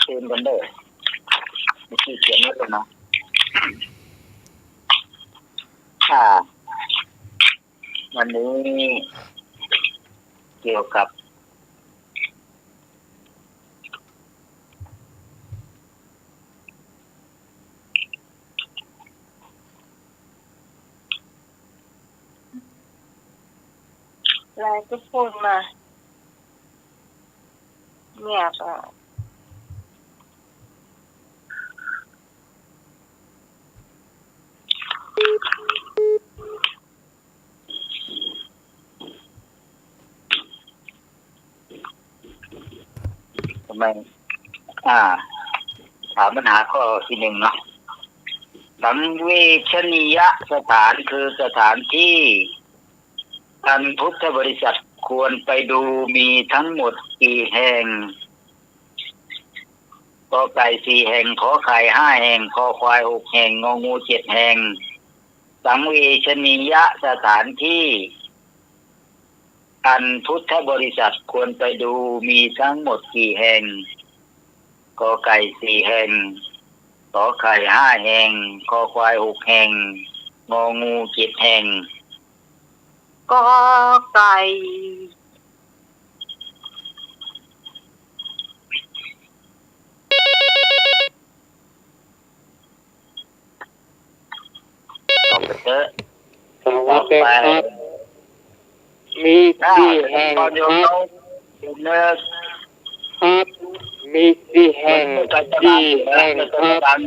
ตื่นกันเด้อเมื่อกี้เขียนไว้แล้วเนาะวันนี้เกี่ยวกับอะไรก็พูดมาเงียบอ่ะทำไมถามปัญหาข้อที่หนึ่งเนาะสังเวชนียสถานคือสถานที่อันพุทธบริษัทควรไปดูมีทั้งหมดกี่แห่งกอไก่4 แห่งขอไข่5 แห่งคอควาย6 แห่งงองู7 แห่งสังเวชนียสถานที่อันพุทธบริษัทควรไปดูมีทั้งหมดกี่แห่งกอไก่4 แห่งขอไข่5 แห่งคอควาย6 แห่งงองู7 แห่งกอไก่ตอบไปเถอะ สวัสดีครับมีกี่แห่งครับครับมีกี่แห่งกี่แห่งครับ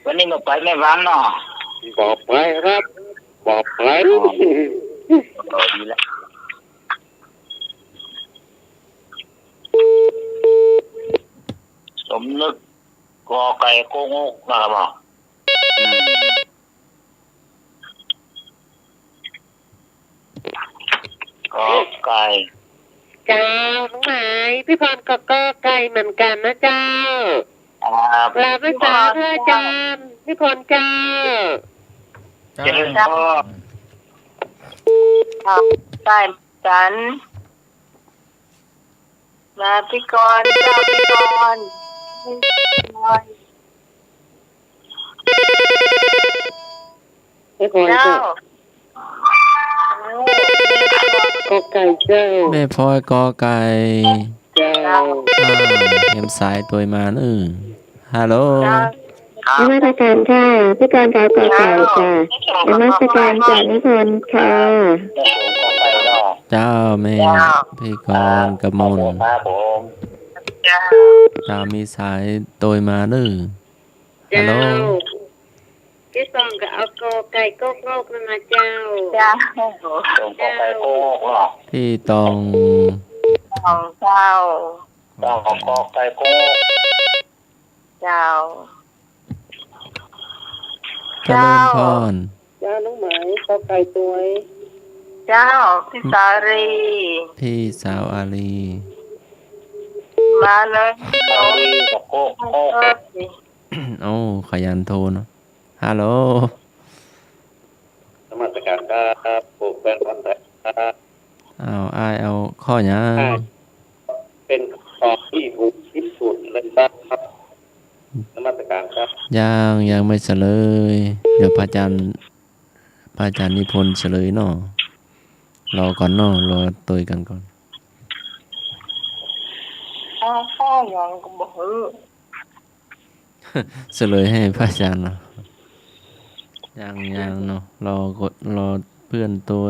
วันนี้มาไปไม่ฟังเนาะบอกไปครับบอกไปดีแล้วสมนึกกอไก่โกงกนะครับกอไก่เจ้าน้องหมายพี่พรก็ไก่เหมือนกันนะเจ้าลาภาษาเพื่อจามพี่พรเจ้าเจริญพ่อไก่จันมาพี่กรเจ้าพี่กรพี่พรเจ้าก็ไก่เจ้าแม่พลอยกอไก่เจ้าเอ็มสายตัวมาฮัลโหลนมัสการค่ะพี่กรกอไก่ค่ะนมัสการจากนิพนธ์ค่ะเจ้าแม่พี่กรกมลเจ้ามีสายตัวมาฮัลโหลพี่กรก็เอากอไก่กกงกนะเจ้าพี่ตองเจ้าต้องกอไก่โกเจ้าเจริญพรเจ้าน้องหมายกอไก่ตัวเจ้าพี่สารีพี่สาวอาลีมาเลยกับโกโอ้ขยันโทรเนาะฮัลโหลนมัสการครับปลูกเป็นคนไทยเอาข้อยังเป็นของที่ถูกที่สุดเลยครับนมัสการครับยังไม่เฉลยเดี๋ยวพระอาจารย์นิพนธ์เฉลยเนาะรอก่อนเนาะรอตัวกันก่อนข้อยังก็บอกเฉลยให้พระอาจารย์เนาะยังเนาะรอเพื่อนตัว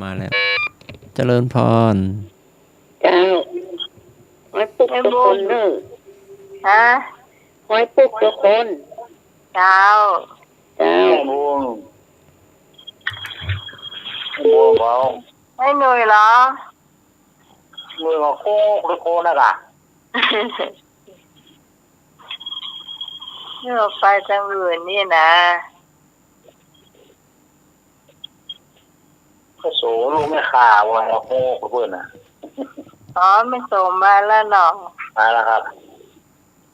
มาแล้วเจริญพรเจ้าไว้ปลุกทุกคนเนอะไว้ปลุกทุกคนเจ้าบูเบาไม่เหนื่อยเหรอมือโคนะกะเนื่อไปทางอื่นนี่นะก็โสลูกไม่ข่าวว่าโคเพื่อนนะไม่ส่งมาแล้วเนาะมาแล้วครับ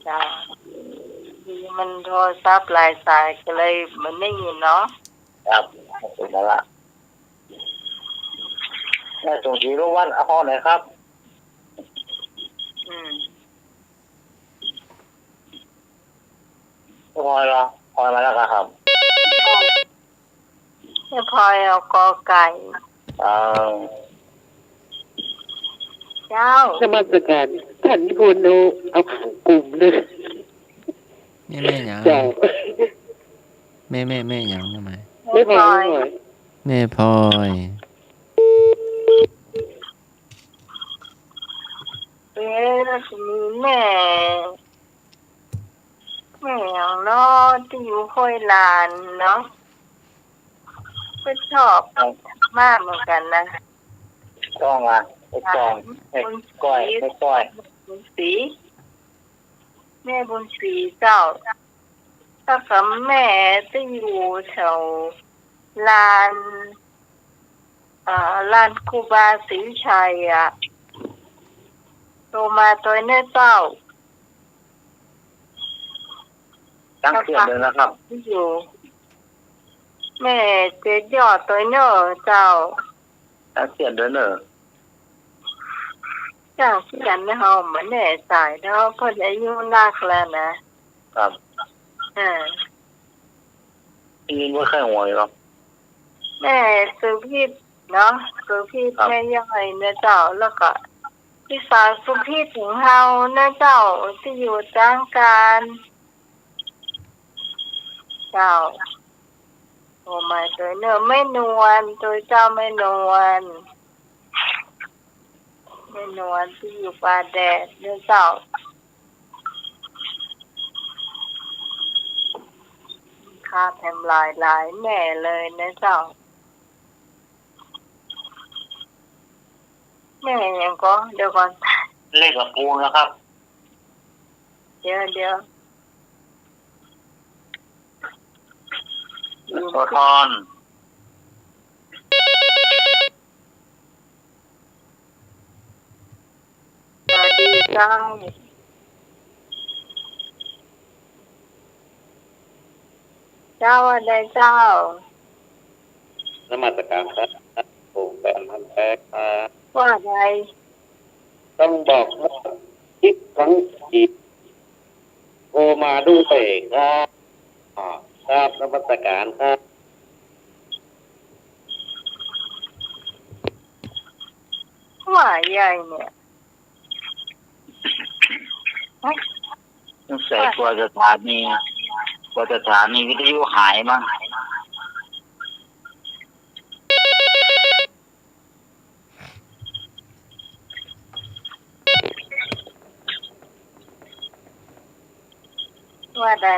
จ้ามันโทรศัพท์หลายสายก็เลยมันไม่ยินเนาะครับถึงแล้วล่ะ แม่ส่งสีโรวันเอาห้อไหนครับ อืม พลอยเหรอพลอยมาแล้วครับ แม่พลอยเอากอไก่ เอ่อ เจ้า นมัสการท่านนิพนธ์เอาเข้ากลุ่มเลย แม่หยัง เจ้า แม่หยังทำไม ไม่พอ แม่พลอย แล้วทีนี้แม่อย่างเนาะที่อยู่ห้วยลานเนาะก็ชอบมากเหมือนกันนะ ต้องอ่ะไอ้กองไอ้ก้อยไอ้ก้อย บุญศรีแม่บุญศรีเจ้าถ้ากับแม่จะอยู่แถวลานลานครูบาศรีชัยอ่ะโตมาตัวเนื้อเจ้า ตั้งเสียงเลยนะครับ ที่อยู่แม่เจ๊ยอดตัวเนื้อเจ้า ตั้งเสียงเลยเนอะ จ้างที่กันไม่เฮาเหมือนแน่สายเนาะเพราะอายุนักแล้วนะครับ ได้ยินว่าแค่หัวอยู่ครับ แม่สุพิษเนาะสุพิษแม่ย่อยเนื้อเจ้าแล้วก็พี่สาวสุพิษถึงเฮาเนื้อเจ้าที่อยู่จ้างการเจ้าโอ้มาตัวเนื้อไม่นวลตัวเจ้าไม่นวลไม่นวลที่อยู่ป่าแดดเนื้อเจ้าค่าแถมหลายแม่เลยเนื้อเจ้าแม่ยังก็เดี๋ยวก่อน เลขกับปูนนะครับ เดี๋ยว โซทอน สวัสดีเจ้าเจ้าอะไรเจ้าน มัสการครับผมแฟนพันธุ์แท้ครับ ว่าอะไร ต้องบอกว่าคิดครั้งจิตโทรมาด้วยครับครับนมัสการครับ ว่าใหญ่เนี่ย ต้องใส่กว่าสถานีวิทยุหายมั้ง ว่าอะไร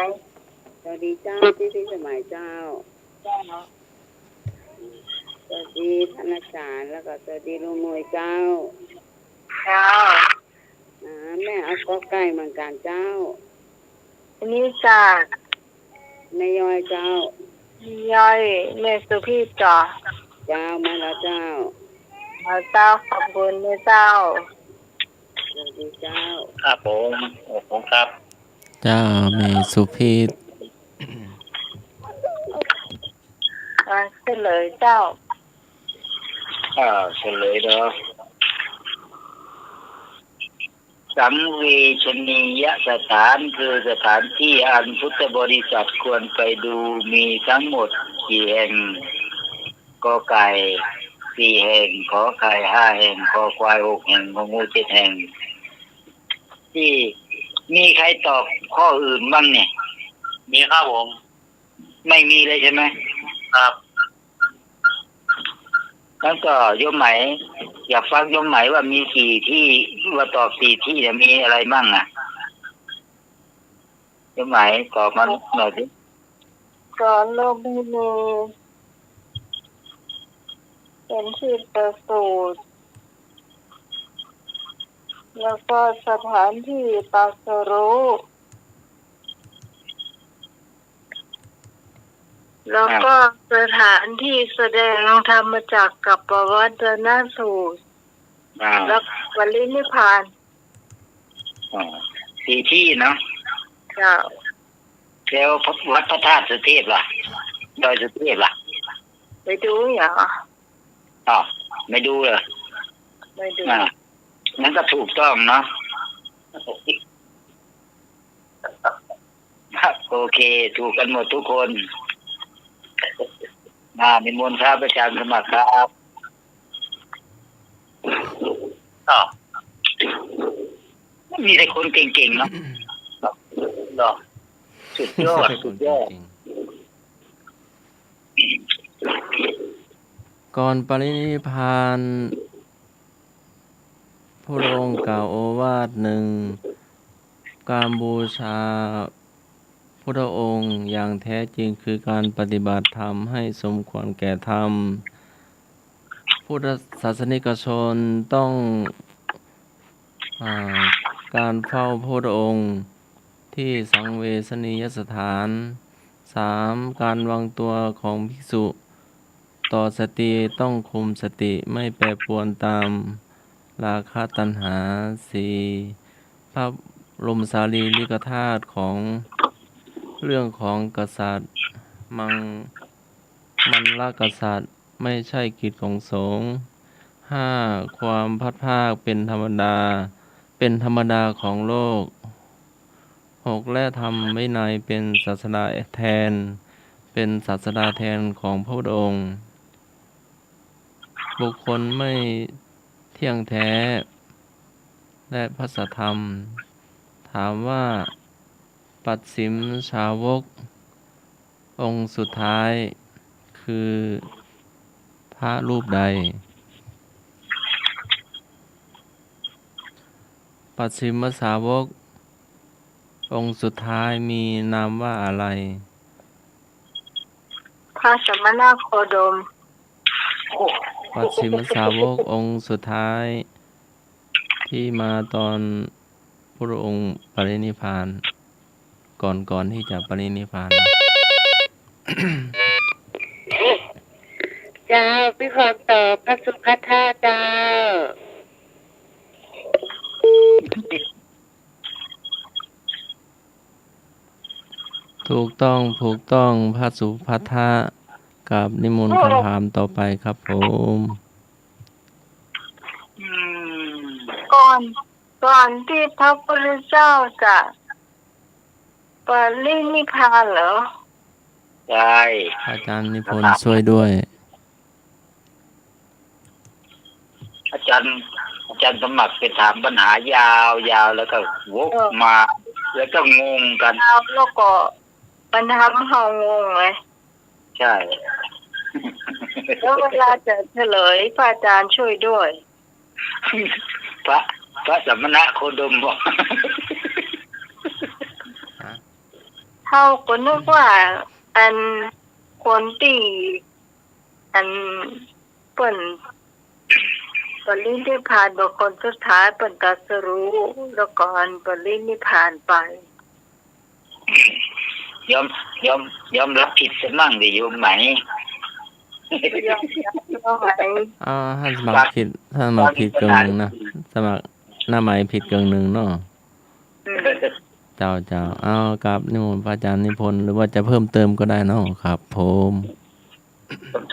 สวัสดีเจ้าที่สมัยเจ้า เจ้าเนาะ สวัสดีท่านอาจารย์แล้วก็สวัสดีลุงมวยเจ้า เจ้า แม่เอาก็ใกล้เหมือนกันเจ้า อันนี้จาก แม่ย้อยเจ้า ย่อยแม่สุพี่จ่อ เจ้ามาแล้วเจ้า เจ้าขอบคุณนะเจ้า สวัสดีเจ้า ครับผมครับ เจ้าแม่สุพิษ เฉลยเจ้า เฉลยเด้อสังเวชนียสถานคือสถานที่อันพุทธบริษัทควรไปดูมีทั้งหมดกี่แห่งกอไก่4 แห่งขอไข่5 แห่งคอควาย6 แห่งงองู7 แห่งที่มีใครตอบข้ออื่นบ้างเนี่ยมีครับผมไม่มีเลยใช่ไหมครับแล้วก็โยมไหมอยากฟังโยมไหมว่ามีกี่ที่ว่าตอบ4 ที่เนี่ยมีอะไรบ้างอ่ะโยมไหมตอบมาหน่อยสิ ก่อนโลกนี้มีเป็นที่ประสูติแล้วก็สถานที่ตรัสรู้แล้วก็สถานที่แสดงธรรมจักรกับปวัตนสูตรแล้วปรินิพพาน 4 ที่เนาะ เจ้า แล้ววัดพระธาตุสุเทพล่ะดอยสุเทพล่ะ ไปดูอย่าง อ๋อ ไม่ดูเหรอ ไม่ดู นั้นก็ถูกต้องเนาะโอเค ถูกกันหมดทุกคนนิมนต์ครับอาจารย์สมัครครับมีแต่คนเก่งๆเนาะเนาะสุดยอดสุดยอด ก่อนปรินิพพานพระองค์กล่าวโอวาทหนึ่งการบูชาพระองค์อย่างแท้จริงคือการปฏิบัติธรรมให้สมควรแก่ธรรมพุทธศาสนิกชนต้องการเฝ้าพระองค์ที่สังเวชนียสถาน 3. การวางตัวของภิกษุต่อสติต้องคุมสติไม่แปรปรวนตามราคะตัณหา 4. พระบรมสารีริกธาตุของเรื่องของกษัตริย์มันละกษัตริย์ไม่ใช่กิจของสงฆ์ 5. ความพัดภาคเป็นธรรมดาของโลก 6. และธรรมวินัยเป็นศาสดาแทนของพระพุทธองค์ บุคคลไม่เที่ยงแท้และพระสัทธรรม ถามว่าปัจฉิมสาวกองค์สุดท้ายคือพระรูปใด ปัจฉิมสาวกองค์สุดท้ายมีนามว่าอะไร พระสมณโคดม ปัจฉิมสาวกองค์สุดท้ายที่มาตอนพระองค์ปรินิพพานก่อนที่จะปรินิพพาน เจ้าพี่ขอตอบพระสุภัทธาเจ้า ถูกต้องพระสุภัทธะกับนิมนต์คำถามต่อไปครับผม ก่อนที่พระพุทธเจ้าจะปรินิพพานเหรอ ใช่ อาจารย์นิพนธ์ช่วยด้วย อาจารย์สมัครไปถามปัญหายาวแล้วก็วกมา แล้วก็งงกัน แล้วก็มันทำให้เรางงเลย ใช่ แล้วเวลาจะเฉลยพระอาจารย์ช่วยด้วย พระสมณะโคดมบอก เขาก็นึกว่าอันคนที่อันเปิ่นปรินิพพานบุคคลสุดท้ายเปิ่นตรัสรู้แล้วก่อนปรินิพพานไป ยอมรับผิดซะมั่งดิโยมไหม ท่านสมัครผิดเกินหนึ่งนะสมัครหน้าหมายผิดเกินหนึ่งเนาะเจ้าเอากับนิมนต์พระอาจารย์นิพนธ์หรือว่าจะเพิ่มเติมก็ได้เนาะครับผม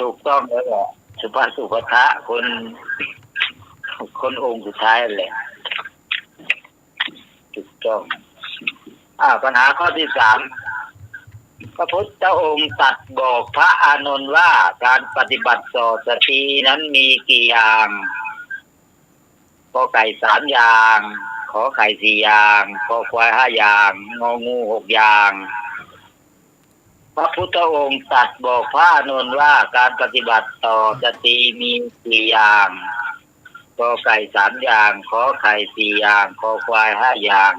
ถูกต้องแล้วแหละสุภาสุภทะคนองค์สุดท้ายแหละถูกต้องปัญหาข้อที่ 3พระพุทธองค์ตรัสบอกพระอานนท์ว่าการปฏิบัติต่อสตินั้นมีกี่อย่างกอไก่3อย่างขอไข่4อย่างคอควาย5อย่างงองู6อย่างพระพุทธองค์ตรัสบอกพระอานนท์ว่าการปฏิบัติต่อสติมีกี่อย่างกอไก่3อย่างขอไข่4อย่างคอควาย5อย่าง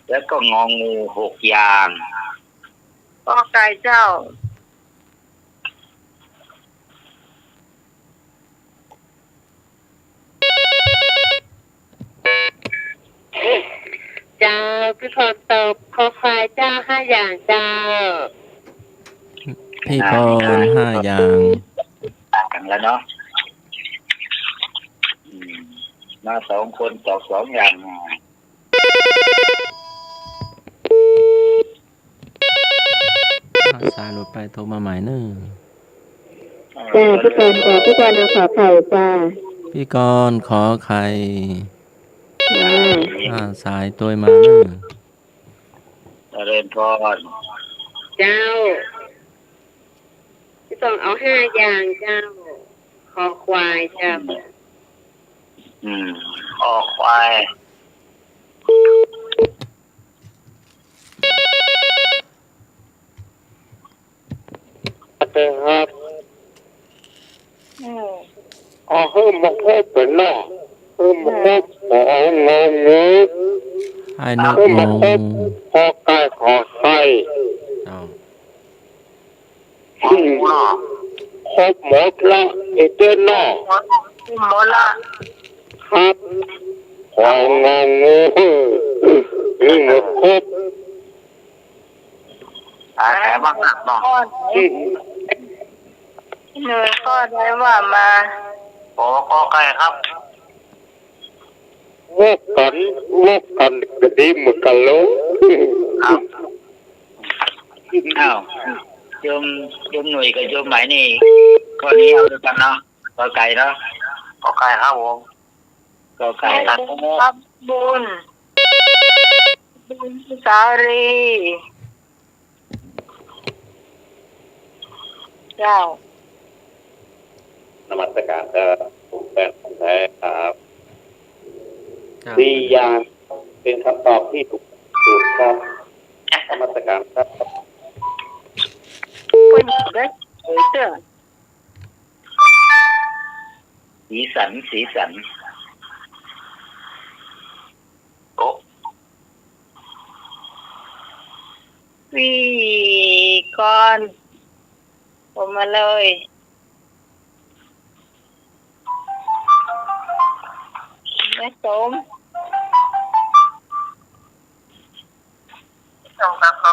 แล้วก็งองู6อย่างกอไก่เจ้า เจ้าพี่พรตอบขอควายเจ้า5อย่างเจ้าพี่พร5อย่างกันแล้วเนาะมา2คนตอบ2อย่างสายรถไปโทรมาใหม่เนอะพี่พรขอไข่จ้า พี่กรณ์ขอไข่ สายตัวมาเนอะ เจริญพร เจ้าพี่ต้องเอา5อย่างเจ้าคอควายเจ้า ออกควาย แต่ครับ Ừ. เพิ่มมาเพิ่มเป็นหน้าเพิ่มมาเพิ่มงงนี้ ไอ้นก เพิ่ม ง มาเพิ่ม ง พอใกล้ขอไส้ เอา ครบหมดละเอเจนนอ หมดละ ครับของงงงูนี่หมดครบ แผลบ้างหนักเนาะ ข้อเหนื่อยข้อใดว่ามา ขอขอไก่ครับ งกกันก็ดีเหมือนกันลูก ครับอ้าวโยมหนุ่ยกับโยมไหมนี่ข้อนี้เอาด้วยกันเนาะขอไก่เนาะขอไก่ครับผมขอไก่ครับ รับบุญสารีเจ้าน มัสการครับผมแฟนแท้ครับ ครับ สี่อย่างเป็นคำตอบที่ถูกครับนมัสการครับ คนได้เฉยเจ้า สีสันโอ้ วีก่อนผมมาเลยแม่สมส่งกับเขา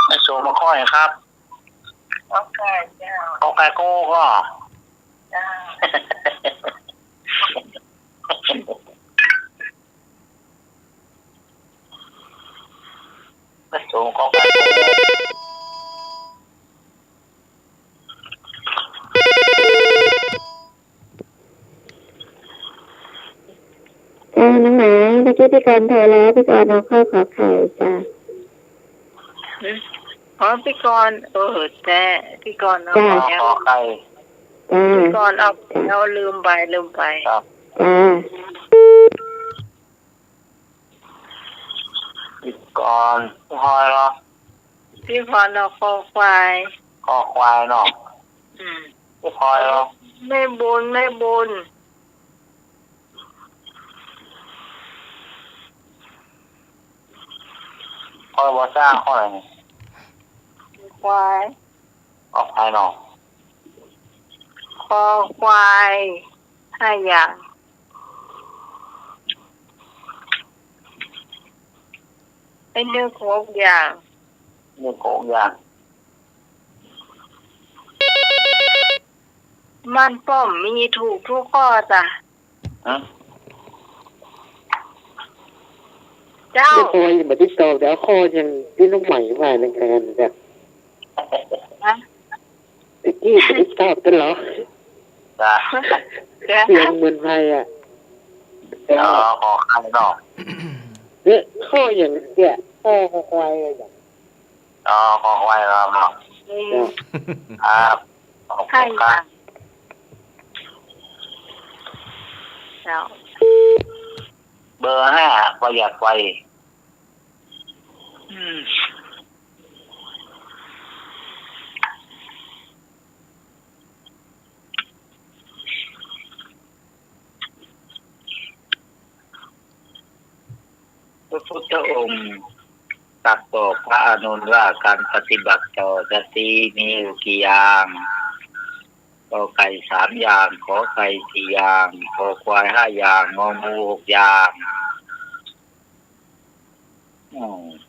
ไม่โซมาค่อยครับ โอเคเจ้า ขอไก่โก้ก็ เจ้า ไม่โซขอไก่โก้ น้องหมาเมื่อกี้พี่กรณ์โทรแล้วพี่กรณ์เอาเข้าขอไข่จ้ะ อ๋อพี่กรณ์แต่พี่กรณ์เอา จ้ะ แล้ว ขอไก่ จ้า พี่กรณ์เอาแล้วลืมไป ครับ จ้า อีกก่อนพอยเนาะ พี่กรณ์เอาคอควาย ขอควายเนาะ อืม พี่พอยเนาะ ไม่บุญ พอยบ่สร้างข้ออะไรนี่ ควาย ขอควายเนาะ คอควาย5อย่างไอ้เนื้อ6อย่าง นี่โกงอย่าง มันป้อมมีถูกทุกข้อจ้ะ ฮะ เจ้า โอ้ยมาที่โตแล้วคอยังที่น้องใหม่มาในงานจ้ะ นะ ตะกี้มาที่ตอบกันเหรอ จ้ะ เสียงเหมือนไฟอ่ะ ขอควายเนาะ เนี่ยข้ออย่างเนี่ยข้อควายอย่าง ขอควายเนาะ จ้ะ ครับขอบคุณค 5อ รั ย่า บ งเจ้า เบอร์5ประหยัดไฟพระพุทธองค์ตรัสบอกพระอานนท์ว่าการปฏิบัติต่อสติมีอยู่กี่อย่างขอไก่3อย่างขอไก่4อย่างขอควาย5อย่างงองู6อย่าง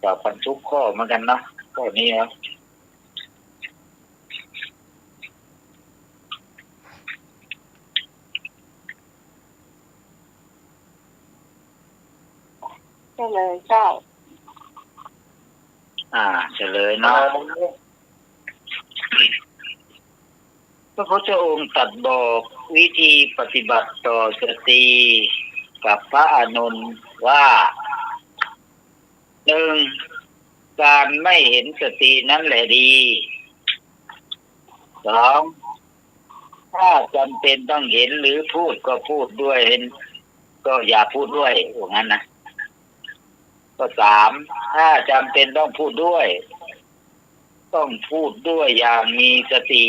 ตอบกันทุกข้อเหมือนกันนะข้อนี้นะ ใช่เลยเจ้า เฉลยเนาะ โอ้ ระพุทธองค์ตรัสบอกวิธีปฏิบัติต่อสติกับพระอานนท์ว่าหนึ่งการไม่เห็นสตินั้นแหละดีสองถ้าจำเป็นต้องเห็นหรือพูดก็พูดด้วยเห็นก็อย่าพูดด้วยอย่างนั้นนะก็สามถ้าจำเป็นต้องพูดด้วยต้องพูดด้วยอย่างมีสติ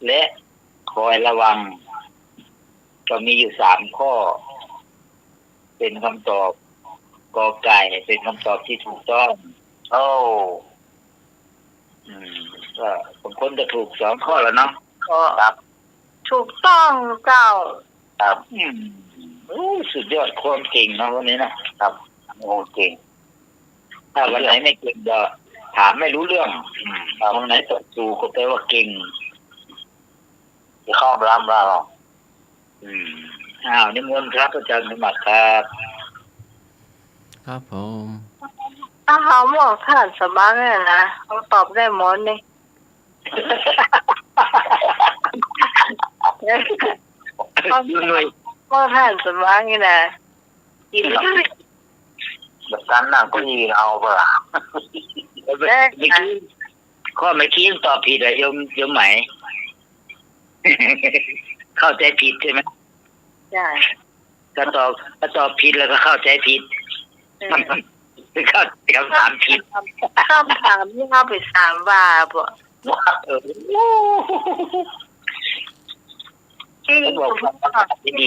และคอยระวังก็มีอยู่สามข้อเป็นคำตอบกอไก่เป็นคำตอบที่ถูกต้องก็บางคนจะถูกสองข้อแล้วเนาะครับถูกต้องเจ้าครับสุดยอดความเก่งนะวันนี้นะครับโอ้เก่งถ้าวันไหนไม่เก่งก็ถามไม่รู้เรื่องวันไหนตกสู่ก็แปลว่าเก่งจะครอบล้ำเรานิมนต์ครับอาจารย์สมบัติครับครับผมถ้าเขาบอกท่านสบายเลยนะเขาตอบได้หมดนี่ก็ท่านสบายนี่นะกินแบบนั้นน่ะก็ยีเอาเปล่าข้อไม่คิดตอบผิดอะโยมไหมเข้าใจผิดใช่ไหมใช่ถ้าตอบผิดแล้วก็เข้าใจผิดเข้าคำถามผิดคำถามที่เข้าไปถามว่าบ่ที่บอกคำถามดี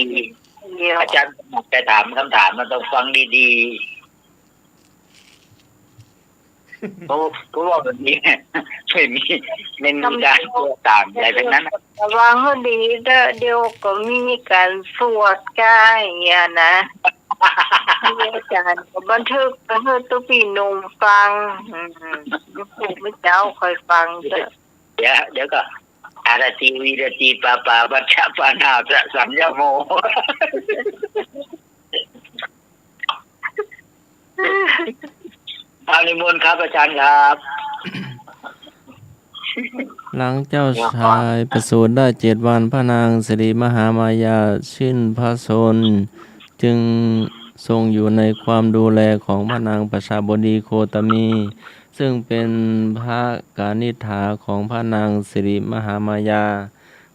อาจารย์จะถามคำถามมันต้องฟังดีๆเพราะว่าแบบนี้ไม่มีการตามอะไรทั้งนั้นระวังให้ดีเดี๋ยวก็มีการสวดกายอย่างนะอาจารย์ก็บันทึกตัวพี่นุ่มฟังผู้ไม่เจ้าคอยฟังเดี๋ยวก็อารติวิรติปาปาบัชฌะปานาจะสัญญโมนิมนต์ครับอาจารย์ครับหลังเจ้าชายประสูติได้7 วันพระนางสิริมหามายาสิ้นพระชนม์จึงทรงอยู่ในความดูแลของพระนางประชาบดีโคตมี ซึ่งเป็นพระกนิษฐาของพระนางสิริมหามายา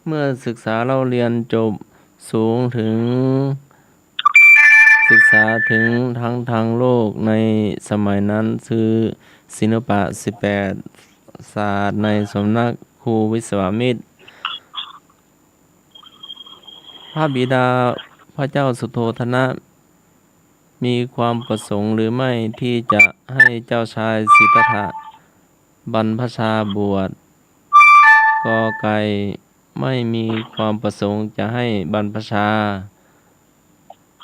เมื่อศึกษาเล่าเรียนจบสูงถึงศึกษาถึงทั้งทางโลกในสมัยนั้นคือศิลปะ18 ศาสตร์ในสำนักครูวิศวมิตรพระบิดาพระเจ้าสุโธทนะมีความประสงค์หรือไม่ที่จะให้เจ้าชายสิทธัตถะบรรพชาบวชกอไก่ไม่มีความประสงค์จะให้บรรพชา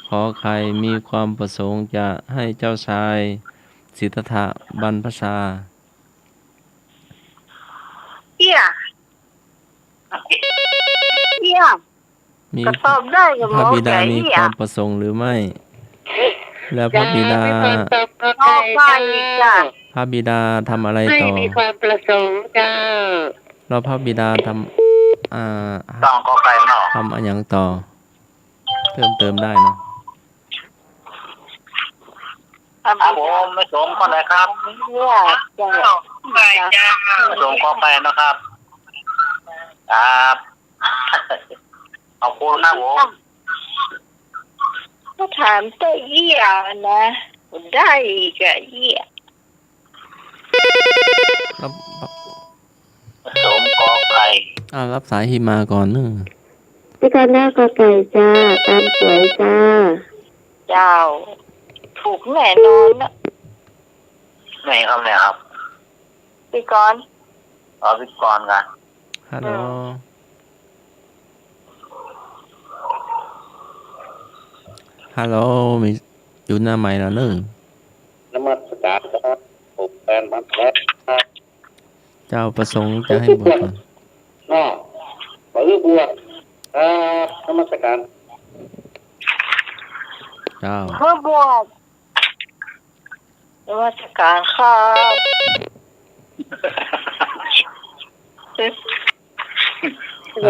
ขอไข่มีความประสงค์จะให้เจ้าชายสิทธัตถะบรรพชามีพระบิดามีความประสงค์หรือไม่แล้วพระบิดาทำอะไรต่อไม่มีความประสงค์จ้าแล้วพระบิดาทำต้องก็ไกลเนาะทำอะไรอย่างต่อเพิ่มเติมได้เนาะครับผมไม่สมคนไหนครับไม่สมก็ไปนะครับครับเอาโคนครับผมก็ถามตัวเยี่ยนะได้กับเยี่ยสมกอไก่รับสายหิมาก่อนนึงพี่กันหน้ากอไก่จ้าตามสวยจ้าเจ้าถูกแน่นอนนะไหนครับเนี่ยครับพี่กรพี่กรกันฮัลโหลฮัลโหลมีอยู่หน้าใหม่แล้วนึงนมัสการครับผมแฟนบัตรแท้เจ้าประสงค์จะให้บวชขอบวชนมัสการเจ้าเพื่อบวชนมัสการครับ ฮัลโหล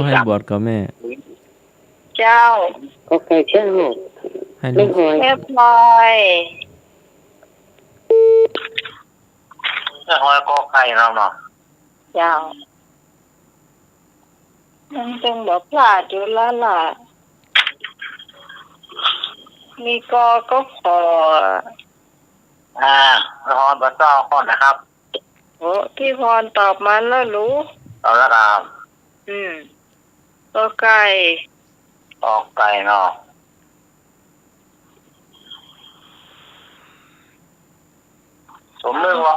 ให้บวชกับแม่ เจ้า ก็ไก่เจ้า ให้ ไม่ ลูก หอย เรียบร้อย ไม่หอยก็ไก่เราเนาะ เจ้ามันจึงบอกพลาดอยู่แล้วล่ะมีก็ขอ ละครบัตรเจ้าคนนะครับ โอ้พี่พรตอบมาแล้วรู้ เอาละครับ ก็ไก่ ออกไก่เนาะสมนึกว่า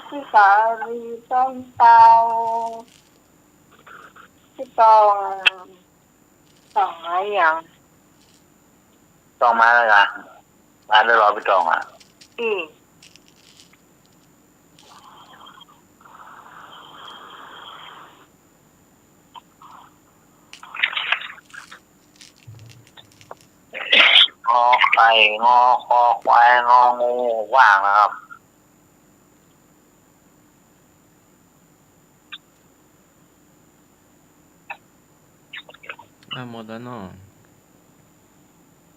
พี่สาลีต้นเตาพี่ตองสองไม้อย่าง ต้องมาแล้วกันมาได้รอไปจองอ่ะ อืม งอไก่งอคอควายงองูว่างนะครับ หมดแล้วเนาะ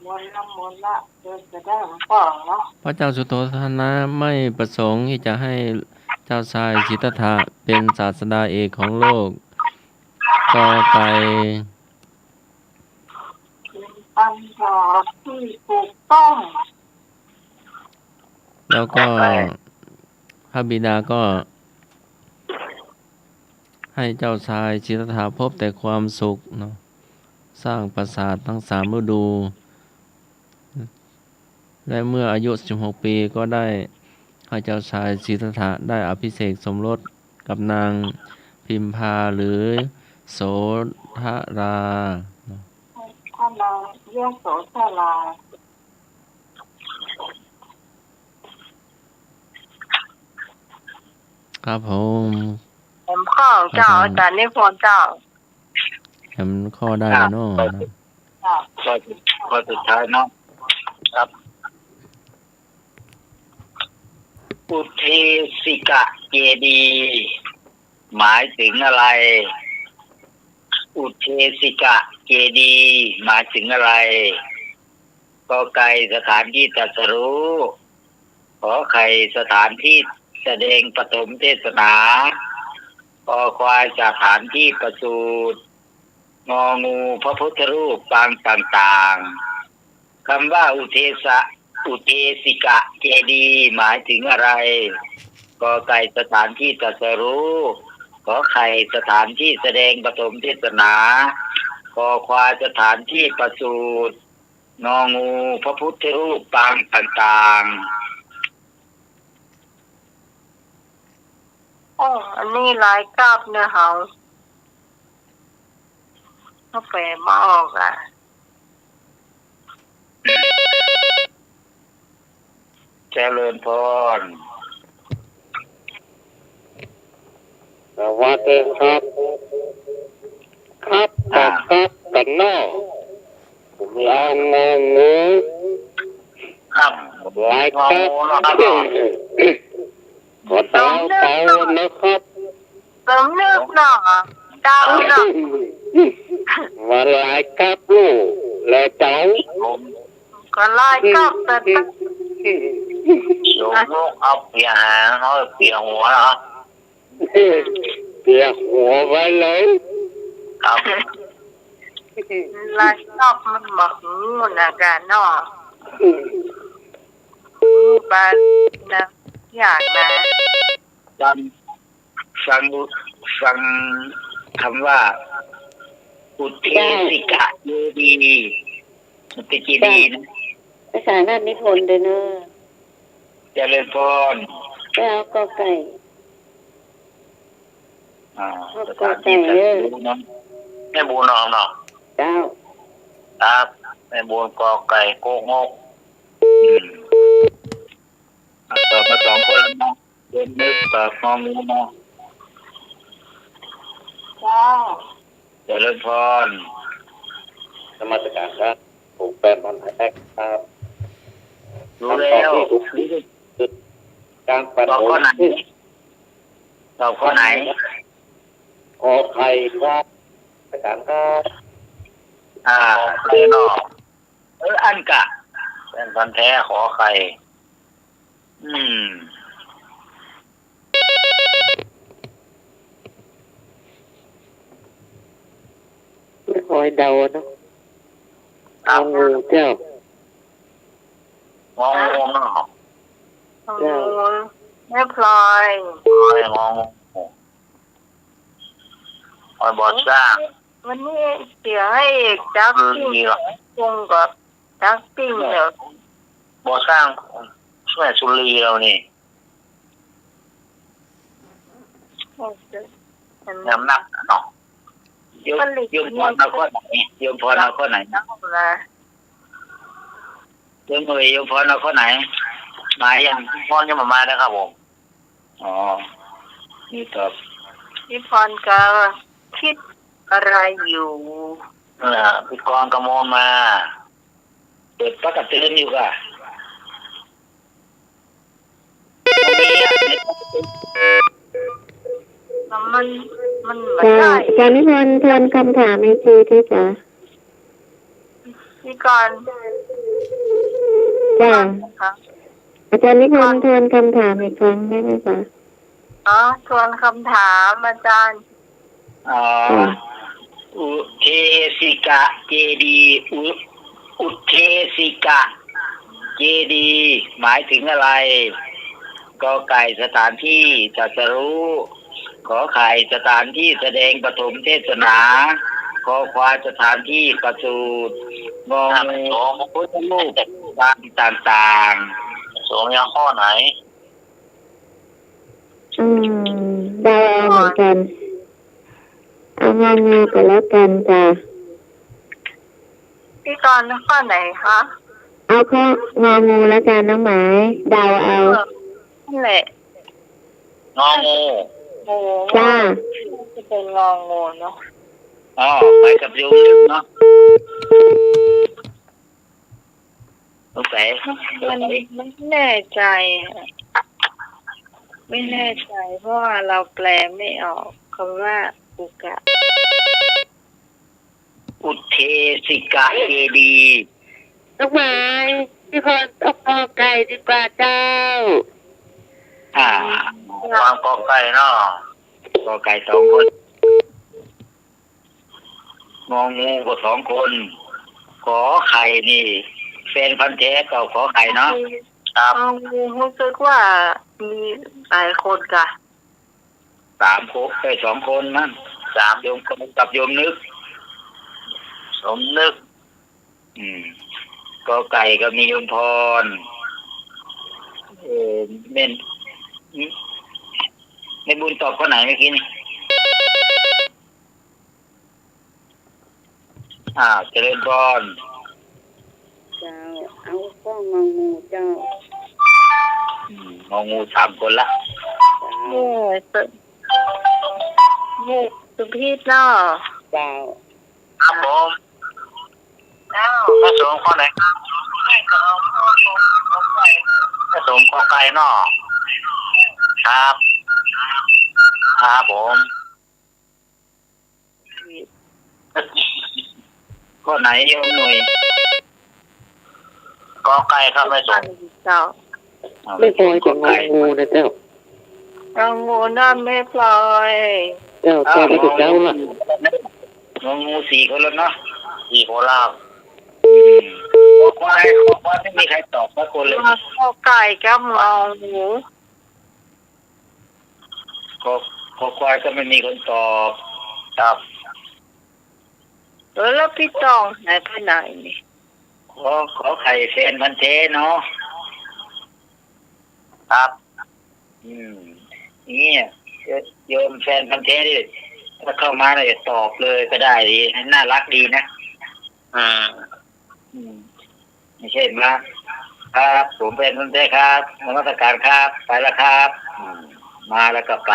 มนละเดินจะได้ของป่องเนาะ พระเจ้าสุโธทนะไม่ประสงค์ที่จะให้เจ้าชายสิทธัตถะเป็นศาสดาเอกของโลกกอไก่ เป็นคำตอบที่ถูกต้อง แล้วก็พระบิดาก็ให้เจ้าชายสิทธัตถะพบแต่ความสุขเนาะสร้างปราสาททั้ง3 ฤดู และเมื่ออายุ16 ปีก็ได้ให้เจ้าชายสิทธัตถะได้อภิเษกสมรสกับนางพิมพาหรือโสธราเนาะ ถ้าเราเรียกโสธรา ครับผม ผมข้องเจ้าอาจารย์นิพนธ์เจ้า แถมข้อได้แล้วเนาะ เจ้า ข้อสุดท้ายเนาะครับอุเทสิกะเจดีย์หมายถึงอะไร อุเทสิกะเจดีย์หมายถึงอะไรกอไก่สถานที่ตรัสรู้ขอไข่สถานที่แสดงปฐมเทศนาคอควายสถานที่ประสูติงองูพระพุทธรูปปางต่างๆคำว่าอุเทสิกะเจดีย์หมายถึงอะไรกอไก่สถานที่ตรัสรู้ขอไข่สถานที่แสดงปฐมเทศนาคอควายสถานที่ประสูติงองูพระพุทธรูปปางต่างๆ อ๋ออันนี้ลายกราบเนื้อเฮาเขาแปลมาออกอ่ะ เจริญพร สวัสดีครับครับกับครับกันเนาะลางงองู ครับ ลาย งอ ครับ งูนะครับ ขอตามเตานะครับ สมนึกหน่อดาวหน่อ ว่าลายครับลูกและเจ้า ก็ลายกราบแต่ตั้ง โยมลูกเอาเปียหางเขาเปียหัวแล้วครับ เปียกหัวไว้เลย ครับ ลายกราบมันหมักมันอาการเนาะบานนะอยากนะ ฟังคำว่าอุเทสิกะเจดีย์มันเป็นเจดีย์นะ ภาษาหน้านิพนธ์เด้อเนอะ เจริญพร แล้วก็ไก่ สถานที่ตรัสรู้เนาะแม่บูนองเนาะ เจ้า ครับแม่บูนกอไก่โกงกตอบมา2 คนแล้วเนาะเดินนึกตอบงองูเนาะ เจ้า เจริญพร สมัติการครับผมแปดวันแรกครับ รู้แล้ว การป ตอบ ฐ ข้อ ม ไหนตอบข้อไหน ขอไข่ครับอาจารย์ครับ เรียนออกอันกะเป็นพันธุ์แท้ขอไข่ไม่คอยเดาเนาะเอางูเจ้าง องูเนาะ แม่พลอย งองูคอยบอดสร้าง วันนี้เสียให้เอกจักปิ้งวงกับจักปิ้งเดี๋ยว บอดสร้างช่วยสุรีเรานี่น้ำหนักเนาะโยมพรเอาข้อไหนโยมพรเอาข้อไหนโยมพรเอาข้อไหนมายังพรยังมาแล้วครับผมอ๋อนี่ตอบ พี่พรก็คิดอะไรอยู่ พี่กรกระโมนมาเปิดประกาศเตือนอยู่ค่ะมันไม่ได้ อาจารย์นิพนธ์ทวนคำถามในทีที่จ้ะ พี่กร จ้ะอาจารย์นิพนธ์ทวนคำถามอีกครั้งได้ไหมจ๊ะ ทวนคำถามอาจารย์ อุเทสิกะเจดีอุเทสิกะเจดีหมายถึงอะไรกอไก่สถานที่ตรัสรู้ขอไข่สถานที่แสดงปฐมเทศนาขอควายสถานที่ประสูติงองูพุทธรูปต่างๆสวมยาข้อไหน เดาเอาเหมือนกันเอางองูกันแล้วกันจ้ะ พี่กรข้อไหนคะ เอาข้ององูแล้วกันน้องหมายเดาเอา นั่นแหละ งองู งู จ้า จะเป็นงองูเนาะ ไปกับโยมนึกเนาะสงสัย มันไม่แน่ใจไม่แน่ใจเพราะว่าเราแปลไม่ออกคำว่าอุกะ อุเทสิกะเจดีน้องหมายพี่พรต้องกอไก่ดีกว่าเจ้าว างกอไก่เนาะกอไก่2 คนงองูก็2 คนขอไข่นี่แฟนพันธุ์แท้เก่าขอไข่เนาะครับ งูรู้สึกว่ามีหลายคนกะ 3 คนไป2 คนมั้ง3โยมกับโยมนึกสมนึกกอไก่ก็มีโยมพรเม่นในบุญตอบข้อไหนเมื่อกี้นี่เจริญพร เจ้าเอาข้ององูเจ้าง องู3 คนละ งูสุพีษเนาะ เจ้า ครับผมผสมข้อไหนครับผสมข้อไก่เนาะครับครับผมข้อไหนโยมหน่วยกอไก่ครับไม่สม เจ้า ไม่พลอยจะงองูนะเจ้าง องูนั่นไม่พลอย เจ้าเจ้าไปถูกเจ้าละ งองู4 คนแล้วเนาะ4 คนแล้วควายไม่มีใครตอบสักคนเลย ข้อไก่กับงองู ขอควายก็ไม่มีคนตอบครับ แล้วพี่ตองหายไปไหนนี่ ขอไข่แฟนพันธุ์แท้เนาะครับนี่โยมแฟนพันธุ์แท้ดิถ้าเข้ามาเลยตอบเลยก็ได้ดีน่ารักดีนะไม่ใช่มาครับผมเป็นพันธุ์แท้ครับนมัสการครับไปแล้วครับมาแล้วก็ไป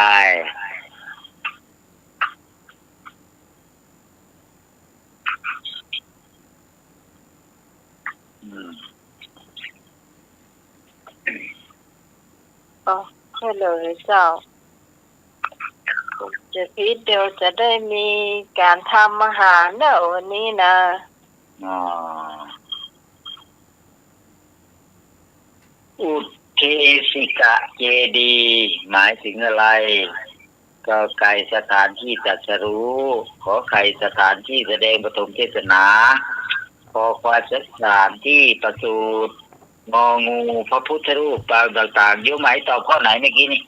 ใช่เลยเจ้า จะคิดเดี๋ยวจะได้มีการทำอาหารเนอะวันนี้นะ อ๋ออุเทสิกะเจดีย์หมายถึงอะไรก็ไก่สถานที่ตรัสรู้ขอไข่สถานที่แสดงปฐมเทศนาขอควายสถานที่ประสูติงองูพระพุทธรูปปางต่างๆยุ่ไหมตอบข้อไหนเมื่อกี้นี่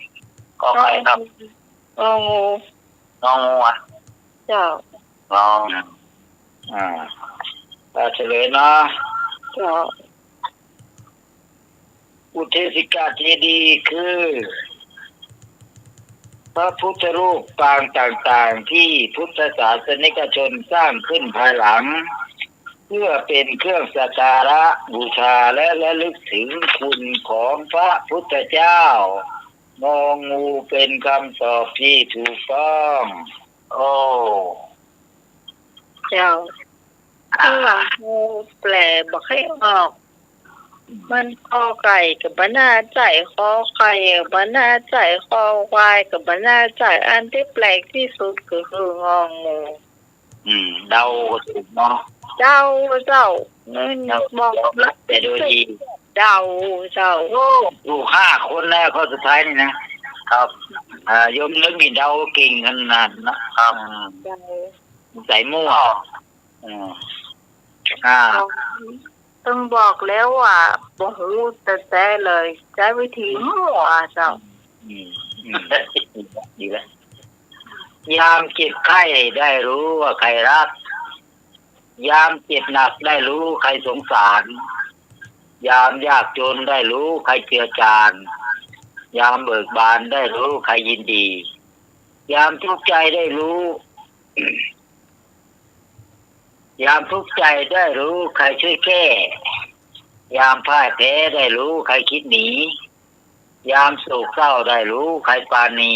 ก็ไข่ครับ งองู งองูอ่ะ เจ้าง อเฉลยเนาะ เจ้า อุเทสิกาเจดีย์คือพระพุทธรูปปางต่างๆที่พุทธศาสนิกชนสร้างขึ้นภายหลังเพื่อเป็นเครื่องสักการะบูชาและระลึกถึงคุณของพระพุทธเจ้างองูเป็นคำตอบที่ถูกต้องโอ้ เจ้าข้างหลังงูแปลบอกให้ออกมันคอไก่กับบหน้าใจคอไก่กับบหน้าใจคอควายกับบหน้าใจอันที่แปลกที่สุดก็คืององู เดาก็ถูกเนาะ เจ้าเงินบอกแล้ว แต่โดยที่ เจ้า ถูก5 คนแล้วข้อสุดท้ายนี่นะครับโยมนึกนี่เดาเก่งขนาดนะครับใส่มั่วต้องบอกแล้วว่าบ่ฮู้แต่เลยใช้วิธีมั่วเจ้า ดีแล้วยามเจ็บไข้ได้รู้ว่าใครรักยามเจ็บหนักได้รู้ใครสงสารยามยากจนได้รู้ใครเจือจานยามเบิกบานได้รู้ใครยินดียามทุกข์ใจได้รู้ ยามทุกข์ใจได้รู้ใครช่วยแก้ยามพ่ายแพ้ได้รู้ใครคิดหนียามโศกเศร้าได้รู้ใครปราณี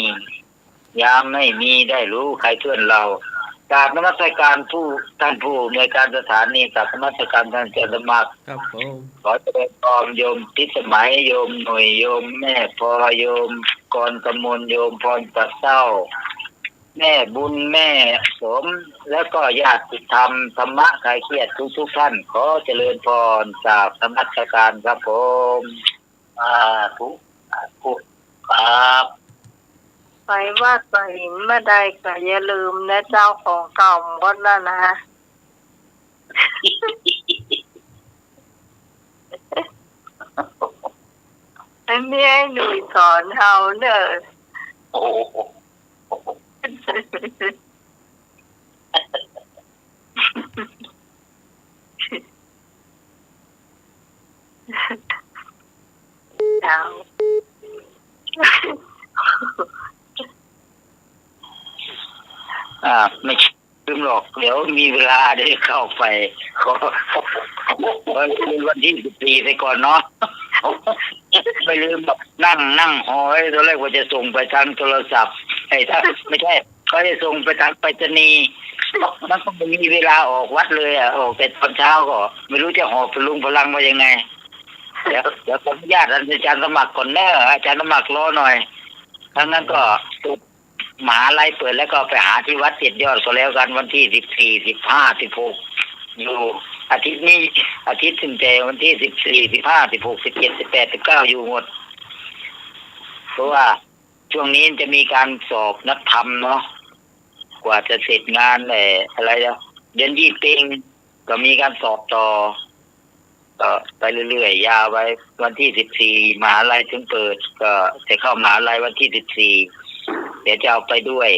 ยามไม่มีได้รู้ใครเพื่อนเรากราบนมัสการท่านผู้ในวยการสถานีกราบนมัสการท่านเจ้าสมัคร ครับผม ขอเจริญพรโยมทิศสมัยโยมหน่วยโยมแม่พอโยมกรกมลโยมพรปัสเศร้าแม่บุญแม่สมแล้วก็ญาติธรรมธรรมะใครเครียดทุกท่านขอเจริญพรกราบนมัสการครับผมทุกครับ ไปวัดไปหินเมื่อใดก็อย่าลืมนะเจ้าของเก่าหมดแล้วนะอันนี้ให้หนุ่ยสอนเฮาเด้อ โอ้โห เจ้า ไม่ลืมหรอกเดี๋ยวมีเวลาได้เข้าไปขอวันที่14ไปก่อนเนาะไม่ลืมแบบนั่งหอยตอนแรกว่าจะส่งไปทางโทรศัพท์ถ้าไม่ใช่ก็จะส่งไปทางไปรษณีย์มันก็ไม่มีเวลาออกวัดเลยออกแต่ตอนเช้าก็ไม่รู้จะหอบพลุงพลังมายังไงเดี๋ยวขออนุญาตอาจารย์สมัครก่อนเนอะอาจารย์สมัครรอหน่อยถ้างั้นก็มหาลัยเปิดแล้วก็ไปหาที่วัด7 ยอดก็แล้วกันวันที่14 15 16อยู่อาทิตย์นี้อาทิตย์ถึงแต่วันที่14 15 16 17 18 19อยู่หมดเพราะว่าช่วงนี้จะมีการสอบนักธรรมเนาะกว่าจะเสร็จงานอะไรนะเดือนยี่เป็งก็มีการสอบต่อก็ไปเรื่อยๆยาวไปวันที่14มหาลัยถึงเปิดก็จะเข้ามหาลัยวันที่14เดี๋ยวจะเอาไปด้วย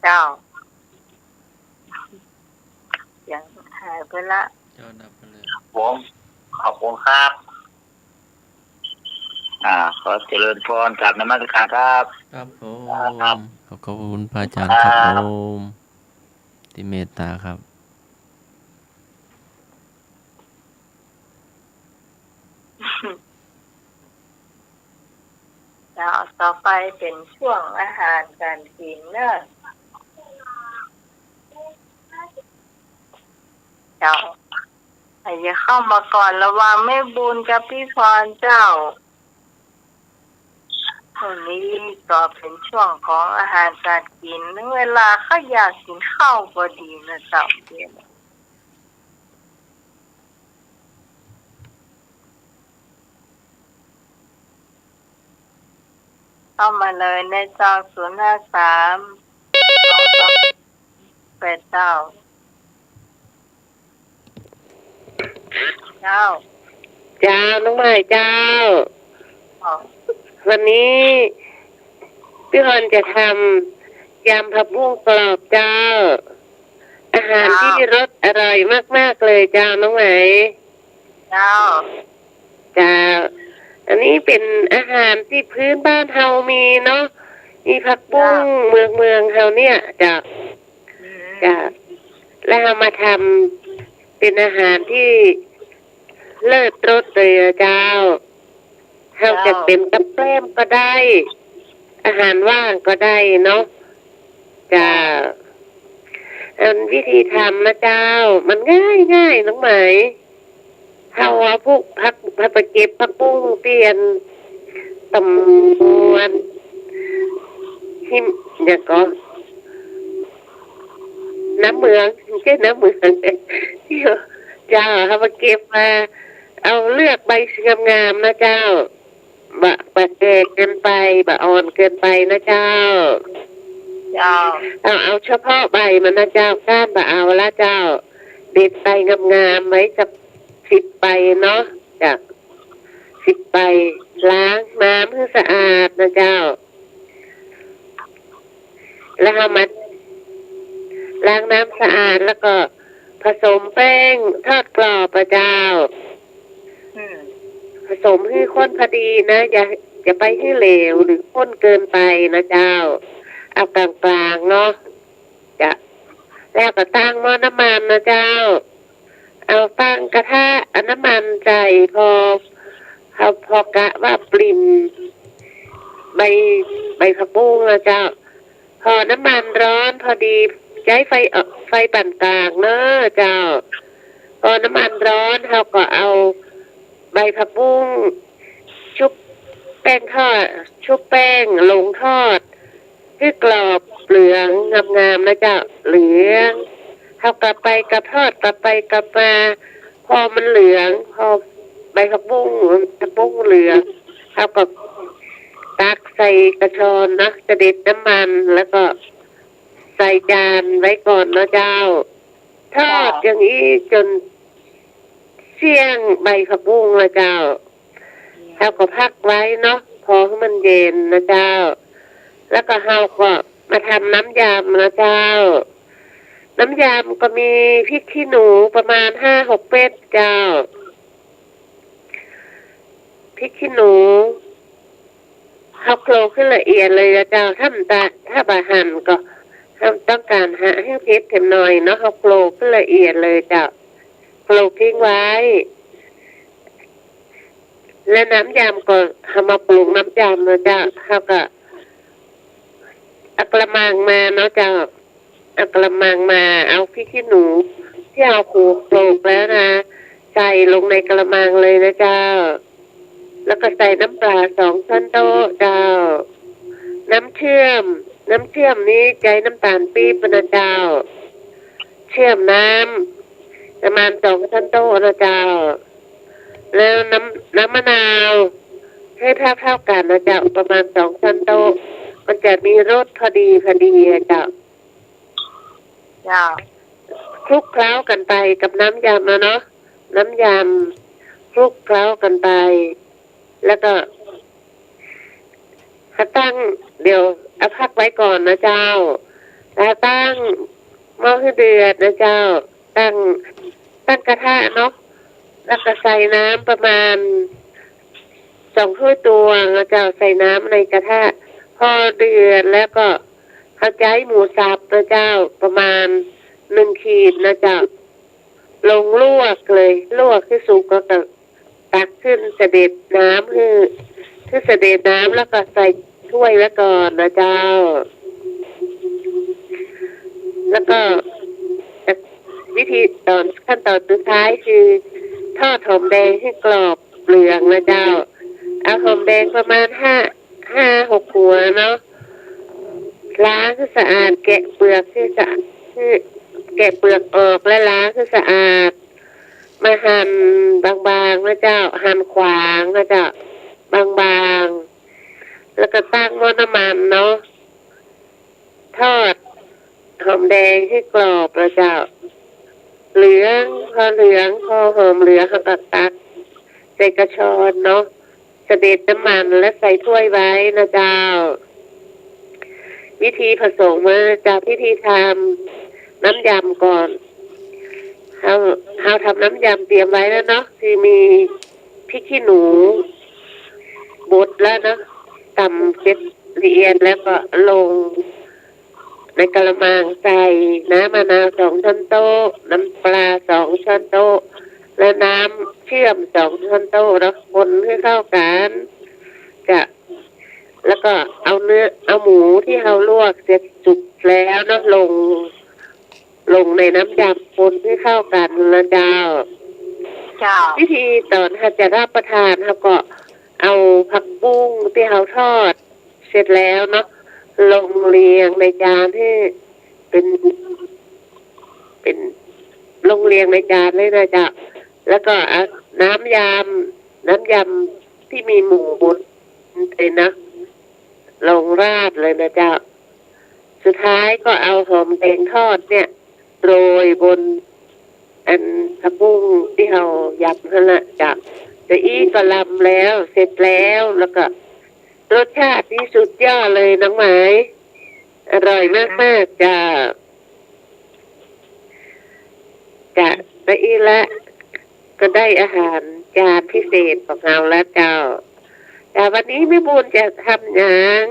เจ้ายังหายไปละ จอดับไปเลย ผมขอบคุณครับ ขอเจริญพรกราบนมัสการครับ ครับผม ครับ ขอบคุณพระอาจารย์ครับผมที่เมตตาครับ แล้วต่อไปเป็นช่วงอาหารการกินเนอะเจ้าอย่าเข้ามาก่อนระวังแม่บุญกับพี่พรเจ้า ช่วงนี้ก็เป็นช่วงของอาหารการกินเวลาเขาอยากกินข้าวพอดีนะเจ้าเดียวเข้ามาเลยในจอ053-228เจ้าน้องใหม่เจ้า อ๋อ วันนี้พี่ฮอนจะทำยำผักบุ้งกรอบเจ้า อาหารที่รสอร่อยมากๆเลยเจ้าน้องไหม เจ้า เจ้าอันนี้เป็นอาหารที่พื้นบ้านเฮามีเนาะมีผักบุ้งเมืองเฮาเนี่ยเจ้าแล้วเอามาทำเป็นอาหารที่เลิศรสเลยเจ้าเฮาจะเป็นกับแกล้มก็ได้ อาหารว่างก็ได้เนาะจ้าวิธีทำนะเจ้ามันง่ายน้องไหมเอาพวกผักไปเก็บผักบุ้งเปลี่ยนตำมวนหิมเนี่ยก็น้ำเมืองใช่น้ำเมืองที่เจ้าเอามาเก็บมาเอาเลือกใบงามๆนะเจ้าบะแก่เกินไปบะอ่อนเกินไปนะเจ้าเอาเฉพาะใบมันนะเจ้าก้านบะเอาละเจ้าเด็ดใบงามๆไว้สัก10 ใบเนาะจาก10 ใบล้างน้ำให้สะอาดนะเจ้าแล้วเอามาล้างน้ำสะอาดแล้วก็ผสมแป้งทอดกรอบประเจ้าผสมให้ข้นพอดีนะอย่าไปให้เหลวหรือข้นเกินไปนะเจ้าเอากลางๆเนาะจะแล้วก็ตั้งหม้อน้ำมันนะเจ้าเอาตั้งกระทะเอาน้ำมันใส่พอกะว่าปริ่มใบผักบุ้งนะเจ้าพอน้ำมันร้อนพอดีใช้ไฟปานกลางเนอะเจ้าพอน้ำมันร้อนเราก็เอาใบผักบุ้งชุบแป้งลงทอดให้กรอบเหลืองงามๆนะเจ้าเหลืองเขากลับไปกับทอดกลับไปกลับมาพอมันเหลืองพอใบผักบุ้งเหลืองเขาก็ตักใส่กระชอนนะจะเด็ดน้ำมันแล้วก็ใส่จานไว้ก่อนนะเจ้าทอดอย่างนี้จนเสี่ยงใบผักบุ้งนะเจ้าเขาก็พักไว้เนาะพอให้มันเย็นนะเจ้าแล้วก็เขาก็มาทำน้ำยำนะเจ้าน้ำยำก็มีพริกขี้หนูประมาณ5-6 เม็ดเจ้าพริกขี้หนูเขาโขลกขึ้นละเอียดเลยนะเจ้าถ้าบะหั่นก็ต้องการหาให้เผ็ดเต็มหน่อยเนาะเขาโขลกขึ้นละเอียดเลยเจ้าโขลกทิ้งไว้และน้ำยำก็ทำมาปรุงน้ำยำนะเจ้าเขาก็เอากระมังมาเนาะเจ้าเอากระมังมาเอาพริกขี้หนูที่เอาโขลกแล้วนะใส่ลงในกระมังเลยนะเจ้าแล้วก็ใส่น้ำปลา2 ช้อนโต๊ะเจ้าน้ำเชื่อมนี้ใจน้ำตาลปี๊บนะเจ้าเชื่อมน้ำประมาณ2 ช้อนโต๊ะนะเจ้าแล้วน้ำมะนาวให้เท่ากันนะเจ้าประมาณ2 ช้อนโต๊ะมันจะมีรสพอดีเจ้าคลุกเคล้ากันไปกับน้ำยำนะเนาะน้ำยำคลุกเคล้ากันไปแล้วก็ตั้งเดี๋ยวเอาพักไว้ก่อนนะเจ้าแล้วตั้งหม้อให้เดือดนะเจ้าตั้งกระทะเนาะแล้วก็ใส่น้ำประมาณ2 ถ้วยตวงนะเจ้าใส่น้ำในกระทะพอเดือดแล้วก็เขาใช้หมูสับนะเจ้าประมาณ1 ขีดนะเจ้าลงลวกให้สุกก็ตักขึ้นเสด็จน้ำคือเสด็จน้ำแล้วก็ใส่ถ้วยไว้ก่อนนะเจ้าแล้วก็วิธีขั้นตอนสุดท้ายคือทอดหอมแดงให้กรอบเหลืองนะเจ้าเอาหอมแดงประมาณ 5-6 หัวเนาะล้างให้สะอาดแกะเปลือกให้สะอาดแกะเปลือกออกและล้างให้สะอาดมาหั่นบางๆนะเจ้าหั่นขวางนะเจ้าบางๆแล้วก็ตั้งหม้อน้ำมันเนาะทอดหอมแดงให้กรอบนะเจ้าเหลืองพอหอมเหลืองก็ตักใส่กระชอนเนาะเสด็จน้ำมันและใส่ถ้วยไว้นะเจ้าวิธีผสมมาจากพิธีทำน้ำยำก่อนเราทำน้ำยำเตรียมไว้แล้วเนาะที่มีพริกขี้หนูบดแล้วเนาะตำเสร็จละเอียดแล้วก็ลงในกระมังใส่น้ำมะนาว2 ช้อนโต๊ะน้ำปลา2 ช้อนโต๊ะและน้ำเชื่อม2 ช้อนโต๊ะแล้วคนให้เข้ากันจะแล้วก็เอาหมูที่เราลวกเสร็จสุกแล้วเนาะลงในน้ำยำคนให้เข้ากันนะเจ้าวิธีตอนถ้าจะรับประทานเราก็เอาผักบุ้งที่เราทอดเสร็จแล้วเนาะลงเรียงในจานที่เป็นลงเรียงในจานเลยนะจ๊ะแล้วก็น้ำยำที่มีหมูบดเลยนะลงราดเลยนะจ๊ะสุดท้ายก็เอาหอมแดงทอดเนี่ยโรยบนอันผักบุ้งที่เรายำนั่นแหละจ๊ะจะอีก็ลำแล้วเสร็จแล้วก็รสชาติที่สุดยอดเลยน้องหมายอร่อยมากๆจ้ะไปอีละก็ได้อาหารจานพิเศษของเราแล้วเจ้าแต่วันนี้แม่บุญจะทำหยัง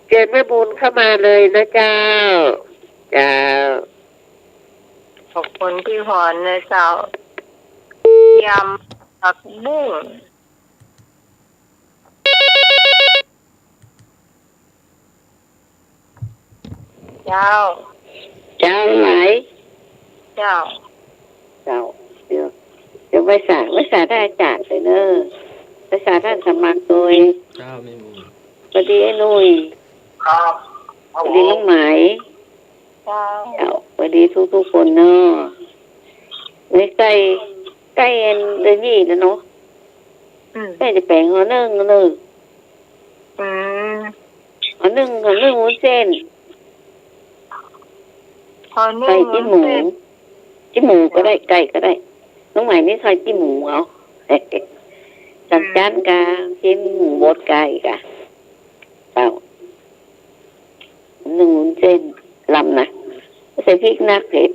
เชิญแม่บุญเข้ามาเลยนะเจ้าขอบคุณพี่พรนะเจ้ายำผักบุ้งเจ้าไหนเจ้าเดี๋ยวไปสาได้จ่าเลยเนอะไปสาท่านสมัครโดยเจ้าไม่มีพอดีไอ้นุ้ยครับพอดีลุงไหมเจ้าพอดีทุกคนเนอะไม่ใกล้เดือนนี้แล้วเนาะใกล้จะแปลงหัวนึ่งเลยหัวนึ่งวุ้นเส้นไก่จิ้มหมูก็ได้ไก่ก็ได้น้องใหม่นี่ใส่จิ้มหมูเอาจัดจานกาชิ้นหมูบดไก่กะเปล่า1 วุ้นเส้นลำนะใส่พริกนักเผ็ด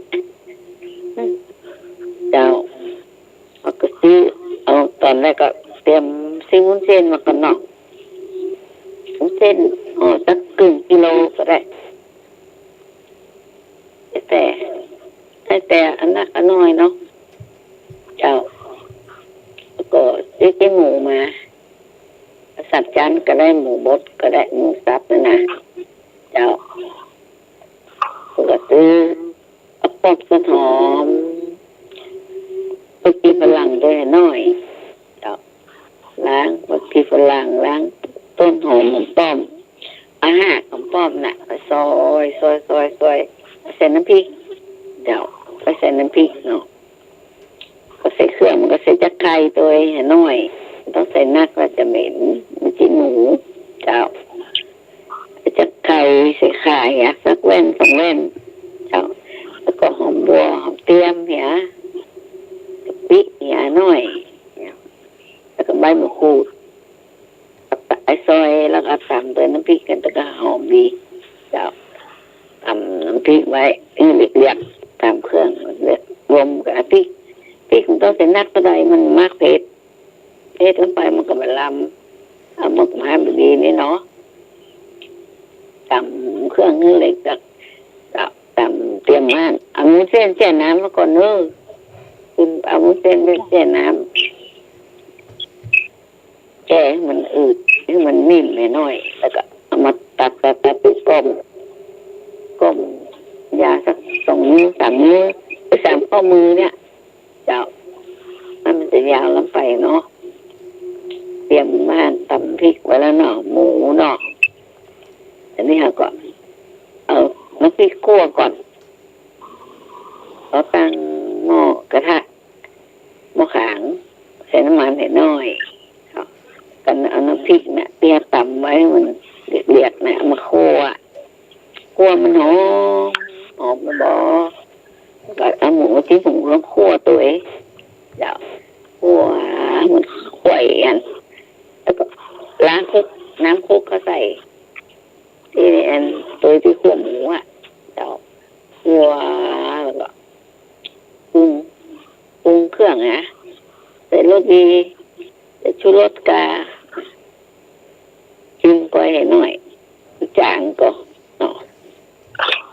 เจ้าเอาก็ซื้อเอาตอนแรกก็เตรียมซื้อวุ้นเส้นมาก่อนเนาะวุ้นเส้นสักครึ่งกิโลก็ได้แต่อันนักอันน้อยเนาะเจ้าแล้วก็ซื้อจิ้มหมูมาสับจานก็ได้หมูบดก็ได้หมูสับนะเจ้าก็ซื้อปอกกระหอมผักชีฝรั่งด้วยน้อยเจ้าล้างผักชีฝรั่งล้างต้นหอมป้อมของป้อมน่ะซอยใส่น้ำพริกเดี๋ยวไปใส่น้ำพริกเนาะก็ใส่เครื่องมันก็ใส่จักไข่ตัวน้อยต้องใส่นักว่าจะเหม็นมันจิ้มหมูเจ้าจักไข่ใส่ข่สักแว่น2 แว่นเจ้าแล้วก็หอมบัวหอมเตียมกะปิน้อยแล้วก็ใบมะกรูดไอ้ซอยแล้วก็ตำด้วยน้ำพริกกันแล้วก็หอมดีเจ้าตำน้ำพริกไว้เรียกตามเครื่องเรียกรวมกับพริกมันต้องใส่นักก็ได้มันมากเผ็ดลงไปมันก็มาลำเอาหมกมาแบบนี้นี่เนาะตำเครื่องนี่เล็กตำเตรียมมาเอาหมูเส้นแช่น้ำมาก่อนเนอะคุณเอาหมูเส้นไปแช่น้ำแช่ให้มันอืดให้มันนิ่มหน่อยแล้วก็เอามาตัดเป็นก้มยาสัก2 นิ้ว 3 นิ้วไป3 ข้อมือเนี่ยเจ้ามันจะยาวลงไปเนาะ เตรียมมาตำพริกไว้แล้วเนาะหมูเนาะอันนี้เราก็เอาน้ำพริกคั่วก่อนเราตั้งหม้อกระทะหม้อขางใส่น้ำมันให้น้อยกันเอาน้ำพริกเนี่ยเตรียมตำไว้มันเดือดๆเนี่ยมาคั่วมันหอมมันก็เอาหมูที่ผมลองคั่วตัวเองเดี๋ยวคั่วมันคั่วอันแล้วก็ล้างคุกน้ำคุกก็ใส่ที่อันตัวที่คั่วหมูอ่ะเดี๋ยวคั่วแล้วก็ปรุงเครื่องนะใส่รสดีใส่ชูรสกาจิ้มก้อยให้หน่อยจางก็เนาะ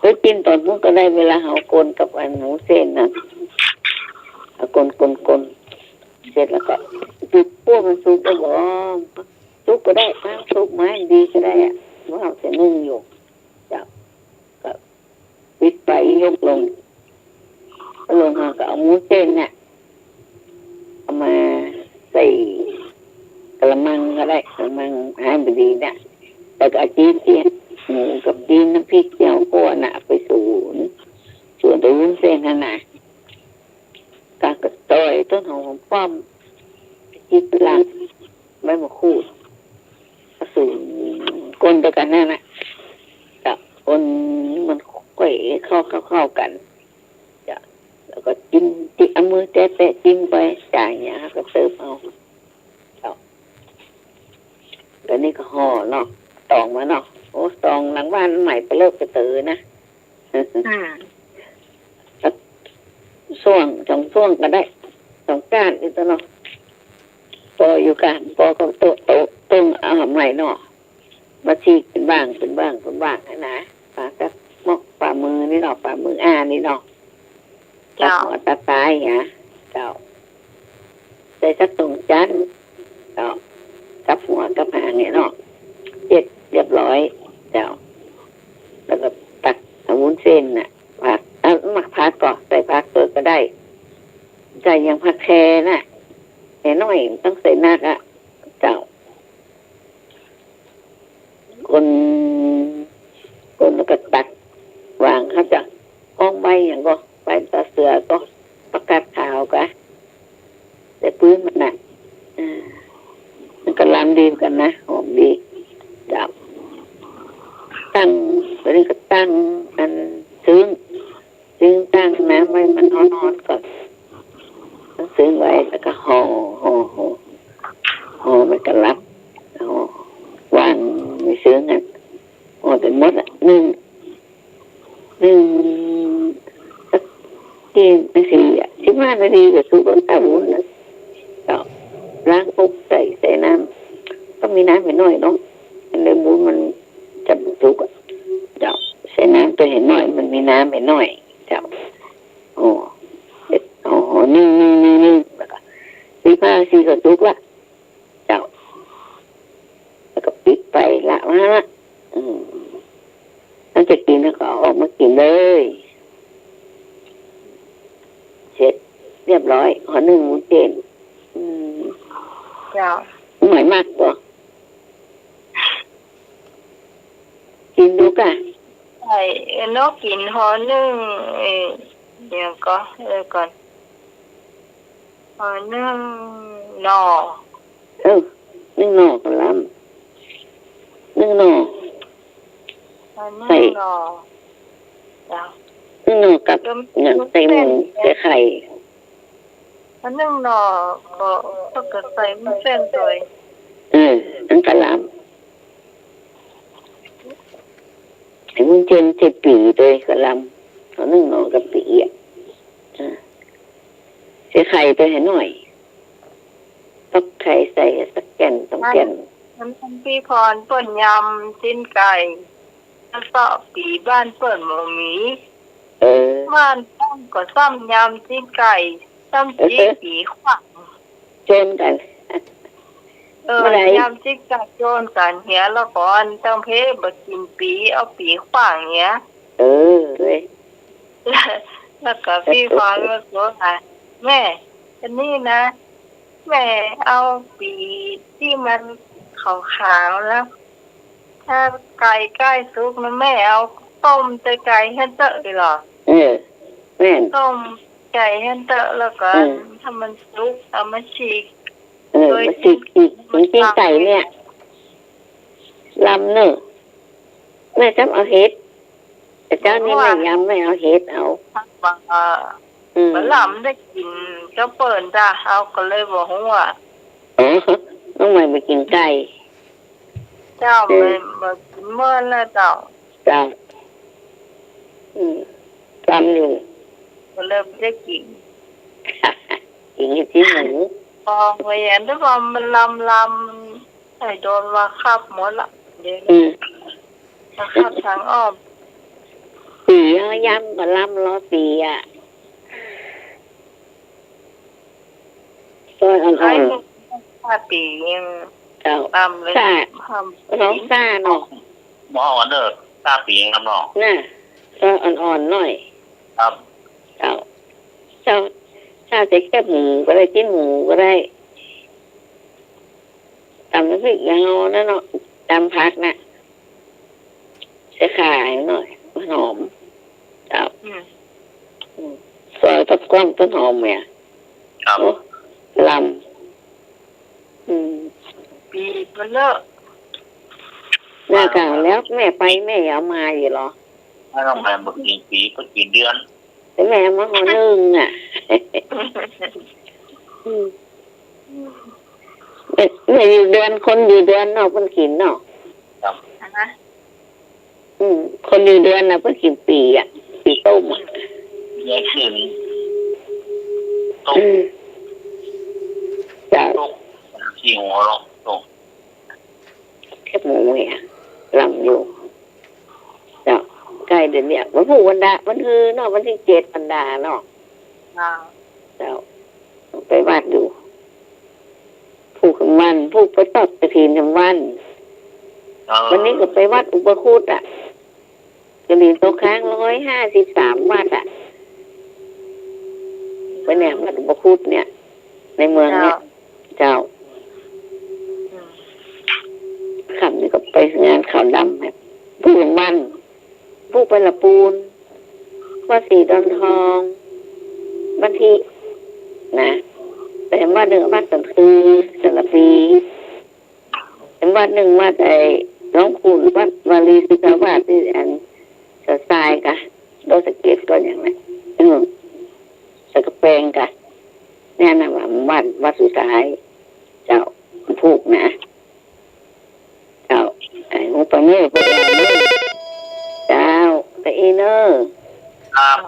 แล้วกินตอนนู้นก็ได้เวลาเอากลนกับอันหมูเส้นนะเอากลนเสร็จแล้วก็จุดพวกมันสุกก็บอกสุกก็ได้น้ำสุกไม้ดีก็ได้อะว่าเอาจะนึ่งอยู่จับก็ปิดไปยกลงมาก็เอาหมูเส้นเนี่ยเอามาใส่กระมังก็ได้กระมังให้มันดีเนี่ยแต่ก็จีนหมูกับจีนน้ำพริกเจียวคั่วน่ะไปส่วนตัววุ้นเส้นนั่นน่ะกากระต่อยต้นหอมป้อมจีนหลังใบมะกรูดสูตรก้นด้วยกันนั่นน่ะกับก้นมันค่อยเข้ากันจะแล้วก็จิ้มเอามือแตะจิ้มไปจ่ายเนี่ยก็เติมเอาแล้วนี่ก็ห่อเนาะตองมาเนาะโอ้ตองหลังบ้านใหม่ไปเลิกไปเตอนะส่วงช่วงก็ได้2 ก้านนี่ตัวเนาะปออยู่กันปอก็โตต้งเอาใหม่เนาะมาชีเป็นบ้างนะปลาก็มอกปลามือนี่เนาะปลามือนี่เนาะเจ้าหัวตาตายฮะเจ้าใส่สัก2 จานเจ้ากับหัวกับหางเนี่ยเนาะเรียบร้อยเจ้าแล้วก็ตักวุ้นเส้นน่ะผักหมักผักก่อนใส่ผักก็ได้ใส่ยังผักแคน่ะแต่น้อยต้องใส่นักอ่ะเจ้าคนแล้วก็ตักวางเขาจะห้องใบอย่างก็ใบตาเสือก็ประกาศข่าวก็แต่พื้นมันน่ะมันก็ล้ำดีกันนะหอมดีจับตั้งตอนนี้ก็ตั้งอันซึ้งตั้งน้ำไว้มันนอนก่อนซึ้งไว้แล้วก็ห่อมันก็รับวางไม่ซึ้งอ่ะห่อเป็นมดอ่ะนึ่งที่ไม่15 นาทีก็สุกแล้วตาบุญนะก็ล้างปุ๊บใส่น้ำต้องมีน้ำไปหน่อยเนาะในบุญมันจะสุกเจ้าใส่น้ำตัวเห็นหน่อยมันมีน้ำไปหน่อยเจ้านึ่งแล้วก็15 นาทีก็สุกละเจ้าแล้วก็ปิดไปละมาถ้าจะกินแล้วก็ออกมากินเลยเสร็จเรียบร้อยห่อ1 หมูเส้นเจ้าหน่อยมากตัวกินดูก่ะใช่นกกินห่อ1เดี๋ยวก็ก่อนห่อ1 หน่อ1 หน่อก็ล้ำ1 หน่อใส่1 หน่อจ้ะ1 หน่อกับอย่างใส่หมูใส่ไข่1 หน่อก็ต้องก็ใส่วุ้นเส้นด้วยอันกะล้ำไอ้วุ้นเส้นใส่ปีด้วยกะล้ำเอา1 หน่อกับปีอ่ะใส่ไข่ไปให้หน่อยต้องไข่ใส่สักแก่น2 แก่นน้ำพี่พรเปิ้นยำจิ้นไก่แล้วก็ปีบ้านเปิ้นบ่มีบ้านต้องก็ซ้ำยำจิ้นไก่ซ้ำจีปีขวัญโจนกันยำจิ้นไก่โจนกันเหียแล้วก่อนต้องเพบ่กินปีเอาปีขวัญเงี้ยเลยแล้วก็พี่พรก็บอกว่าแม่อันนี้นะ แม่เอาปีที่มันขาวๆแล้ว ถ้าไก่ใกล้สุกนะแม่เอาต้มแต่ไก่ให้เตอะเลยเหรอ แม่น ต้มไก่ให้เตอะแล้วก็ อืม ถ้ามันสุกเอามาฉีก มาฉีกไก่เนี่ยลำเนอะแม่จำเอาเห็ดแต่เจ้านี่ไม่ยำไม่เอาเห็ดเอา บางเวลามันได้กินก็เปิดจ้าเอาก็เลยบอกว่า อ๋อต้องไปกินไก่ เจ้าไม่มากินเมื่อแล้วเจ้า จ้าจำอยู่ ก็เลยไม่ได้กิน กินที่หมู พอไปเห็นได้ว่ามันลำไอ้โดนว่าคับหมดละเดี๋ยวจะคับทางอ้อม ปีเอายำกับลำล้อปีอ่ะซอยอ่ ไอ้ อน ถ้าปียัง ๆเจ้า ลำเลย ซ่า ทำ น้องซ่าเนาะ หมอวันเดอร์ตาปีครับน้อง น่ะซอยอ่อนๆหน่อย ครับ เจ้าถ้าจะแค่หมูก็ได้จิ้นหมูก็ได้ตำน้ำพริกยางนั่นเนาะตำผักน่ะใส่ข่าหน่อยหอมเจ้าซอยผักกว้างต้นหอมเนี่ย ครับ ลำปีก็เลิก หน้ากลางแล้วแม่ไปแม่เอามาอยู่หรอ ไม่ต้องไปบึกกี่ปีก็กี่เดือน แต่แม่มาหัวนึ่งอ่ะแม่อยู่เดือนคนอยู่เดือนเนาะเพิ่นกินเนาะ ครับ นะ คนอยู่เดือนน่ะเพิ่นกินปีอ่ะปีต้มอ่ะ แยกขึ้นตก จ้า ตกที่หัวเราตก แค่หมูเนี่ยลำอยู่เจ้าใกล้เดือนเนี่ยวันผู้วันดาวันคือเนาะวันที่7วันดาเนาะเจ้าไปวัดดูผู้คำวันผู้ไปตอบตะทีนคำวันวันนี้ก็ไปวัดอุปคุตอ่ะกระดิ่งโตค้าง153วัดอ่ะไปเนี่ยวัดอุปคุตเนี่ยในเมืองเนี่ยเจ้าคำนี้ก็ไปงานข่าวดำแบบผู้คำวันผู้ไปละปูนว่าสีดอนทองบันทีนะแต่ว่าหนึ่งวัดสันคือสารปีแต่วัดหนึ่งวัดไอ้น้องคุณวัดวารีศิกาวาสที่อันสะทรายกะโดสเกตก็อย่างนั้นสกแปงกะเนี่ยนะว่าวัดสุดท้ายเจ้าผูกนะเจ้าไอ้หูปะเนื้อปะเนื้อเจ้าแต่อีเนอร์ครับ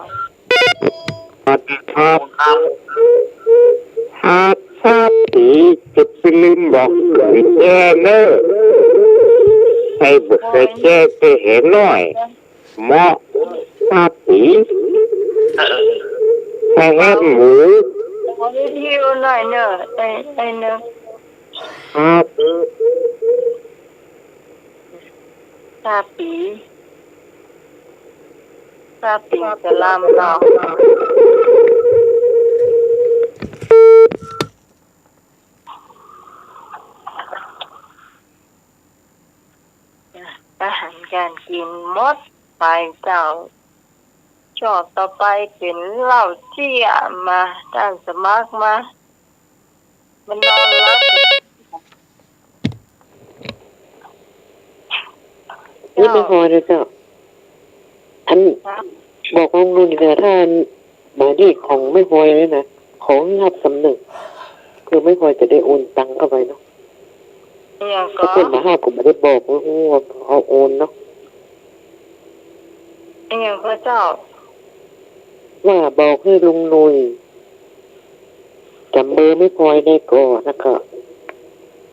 ครับหากทราบผีจะไปลืมบอกให้แก้เนอะให้บอกให้แก้จะเห็นหน่อยเหมาะทราบผีให้แง่หมู ขอรีวิวหน่อยเนอะไอ้เนอะ ครับ ตาปีจะลำเราอาหารการกินหมดไปเจ้าชอบต่อไปเป็นเหล้าเจี้ยมาด้านสมัครมามันนอนรับนี่ไม่พอเลยเจ้าอันบอกว่าลุงเนี่ยถ้าหมาดีของไม่พอเลยนะของรับสำนึกคือไม่พอจะได้โอนตังเข้าไปเนาะถ้าเป็นมาห้าผมไม่ได้บอกว่าเอาโอนเนาะ อย่างพระเจ้า ว่าบอกให้ลุงนุยจำเบอร์ไม่พอได้ก่อนแล้วก็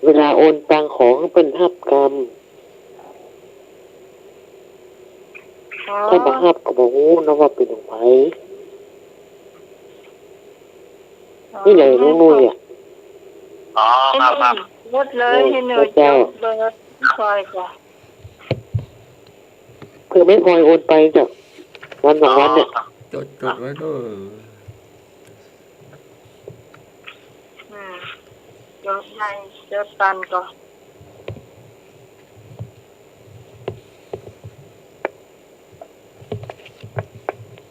เวลาโอนตังของเป็นหับกรรมถ้ามาหับก็บอกนะว่าเป็นของไผ่นี่เลยลุงนุยอ่ะ อ๋อครับ หมดเลยให้หนูจบเบอร์คอยจ้ะ คือไม่พอโอนไปจ้ะวันสองวันเนี่ย จดไว้ด้วย เดี๋ยวให้เดี๋ยวตันก่อน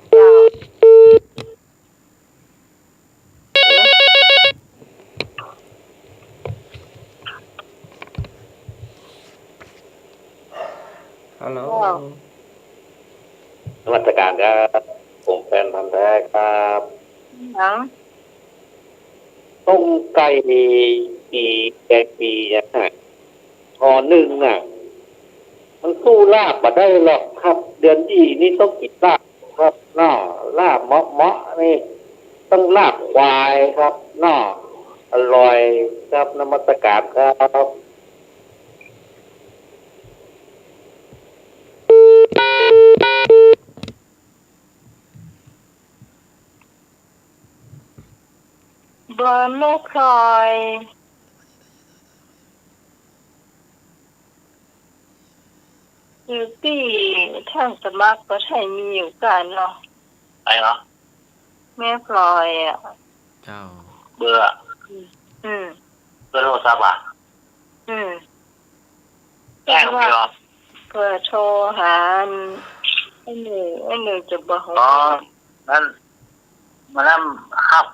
เจ้าฮัลโหล นมัสการครับผมแฟนพันธุ์แท้ครับ หนัง ต้มไก่ปีแกงปีอะฮะห่อหนึ่งอ่ะ มันสู้ลาบมาได้หรอกครับ เดือนยี่นี่ต้องกินลาบครับน่อลาบเมาะนี่ต้องลาบควายครับน่ออร่อยครับนมัสการครับ เบอร์ไม่พลอยอยู่ที่ท่านสมัครก็ใช่มีอยู่กันเนาะ ไปเนาะ แม่พลอยอ่ะ เจ้า เบื่อ อืม เบื่อโทรศัพท์อ่ะ อืม แจ้งไม่หรอ เพื่อโทรหาไอ้หนึ่งจะบอก อ๋อนั่นมันนั่นฮับ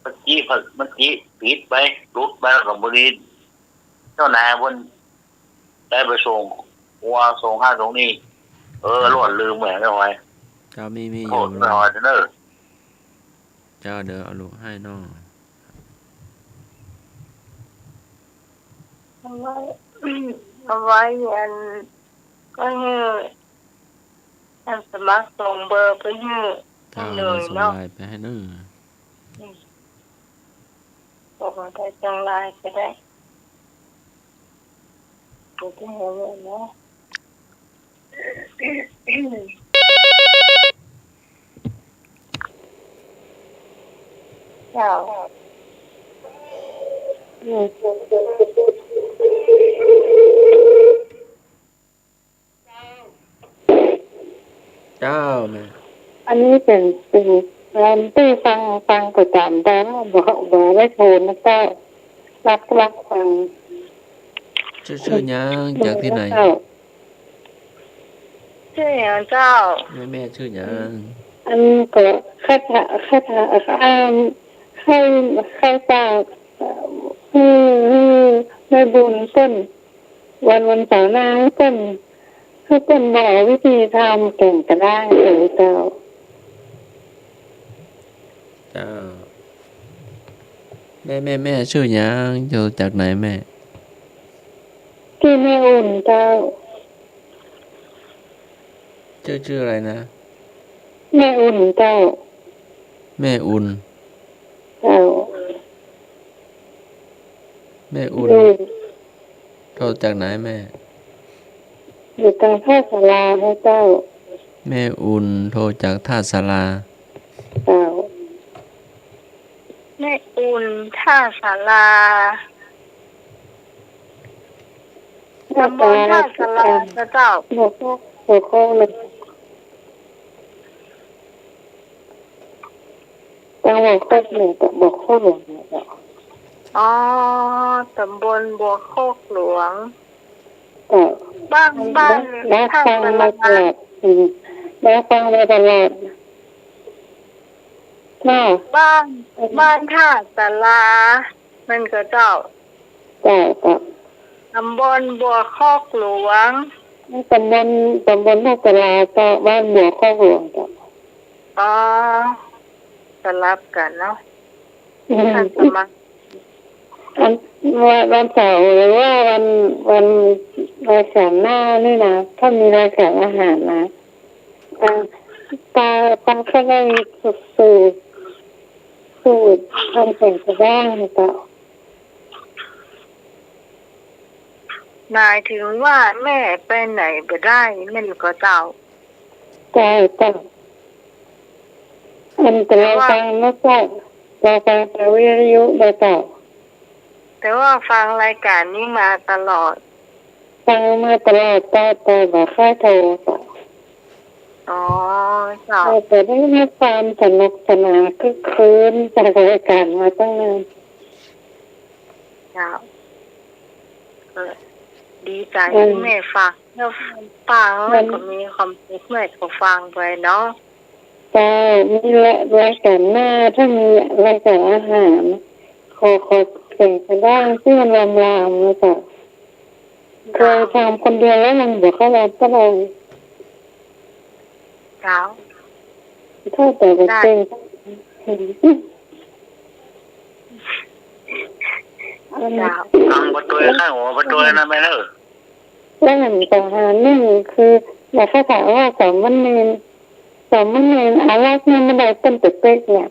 เมื่อกี้ปิดไปรุดไปแล้วกับบริษัทเจ้านายบนได้ไปส่งวัวส่งห้าส่งนี่หลวดลืมเหมือนกันไว้ เจ้ามีอ โห ยู่ ดไม่หอยเนอะ เจ้าเดี๋ยวเอาลูกให้น้อง เอาไว้อันก็ให้อันสมัครส่งเบอร์ไปให้ เจ้า เล เดี๋ยวย ส่ง เนาะ ไลน์ไปให้เน้อ บอกว่าได้จังไรก็ได้ดูที่เห็นเลยเนาะเจ้า เจ้าแม่ อันนี้เป็นเราที่ฟังประจำแต่ว่าบอกได้โทรนะเจ้ารับฟัง ชื่อหยังจากที่ไหน ชื่ออย่างเจ้า แม่ชื่อหยัง อันก็ข้าเจ้าได้บุญต้นวันเสาร์หน้าต้นบอกวิธีทำเก่งกระด้างเจ้า เจ้าแม่ชื่อหยังอยู่จากไหนแม่ ที่แม่อุ่นเจ้า ชื่ออะไรนะ แม่อุ่นเจ้า แม่อุ่น เจ้า แม่อุ่นโทรจากไหนแม่ อยู่ตรงท่าศาลาให้เจ้า แม่อุ่นโทรจากท่าศาลา เจ้า แม่อุ่นท่าศาลาตำบลท่าศาลาเจ้า หัวข้อเลยตั้งหัวข้อหนึ่งกับหัวข้อหลวงเจ้า อ๋อตำบลบัวโคกหลวง เจ้า บ้านรับ ท่า ฟัง ศา มา ลา ตลอดรับฟังมาตลอดเจ้า บ้านท่าศาลามันก็เจ้า เจ้า ตำบลบัวโคกหลวง ตำบลท่าศาลาเจ้าบ้านหัวข้อหลวงเจ้า อ๋อสลับกันเนาะท่านสมัคร วันเสาร์หรือว่าวันรายการหน้านี่นะถ้ามีรายการอาหารนะปลาเขาได้สูตรทำแข่งกระด้างเจ้า หมายถึงว่าแม่ไปไหนไปได้แม่ก็เจ้า เจ้าอันแต่เราฟังนะเจ้าเราฟังแต่วิทยุเจ้า แต่ว่าฟังรายการนี้มาตลอด ฟังมาตลอดแต่บอกค่าโทรเจ้า อ๋อเจ้า แต่ได้มีความสนุกสนานคึกคืนจากรายการมาตั้งนาน จ้าดีใจที่แม่ฟังแล้วฟังแล้วก็มีความสุขแม่ก็ฟังไปเนาะจ้ามีรายการหน้าถ้ามีรายการอาหารขอเก่งไปได้ที่มันลำนะจ้ะเคยทำคนเดียวแล้วมันบอกเขาเราก็เลยจ้าถ้าแต่ก็เก่งจ้าฟังประตูข้างหัวประตูนั่นไม่เลิกแล้วหนึ่งต่อหาหนึ่งคืออยากให้ถามว่าสามวันเนอารักเนี่ยไม่ได้เป็นตึกเป๊กเนี่ย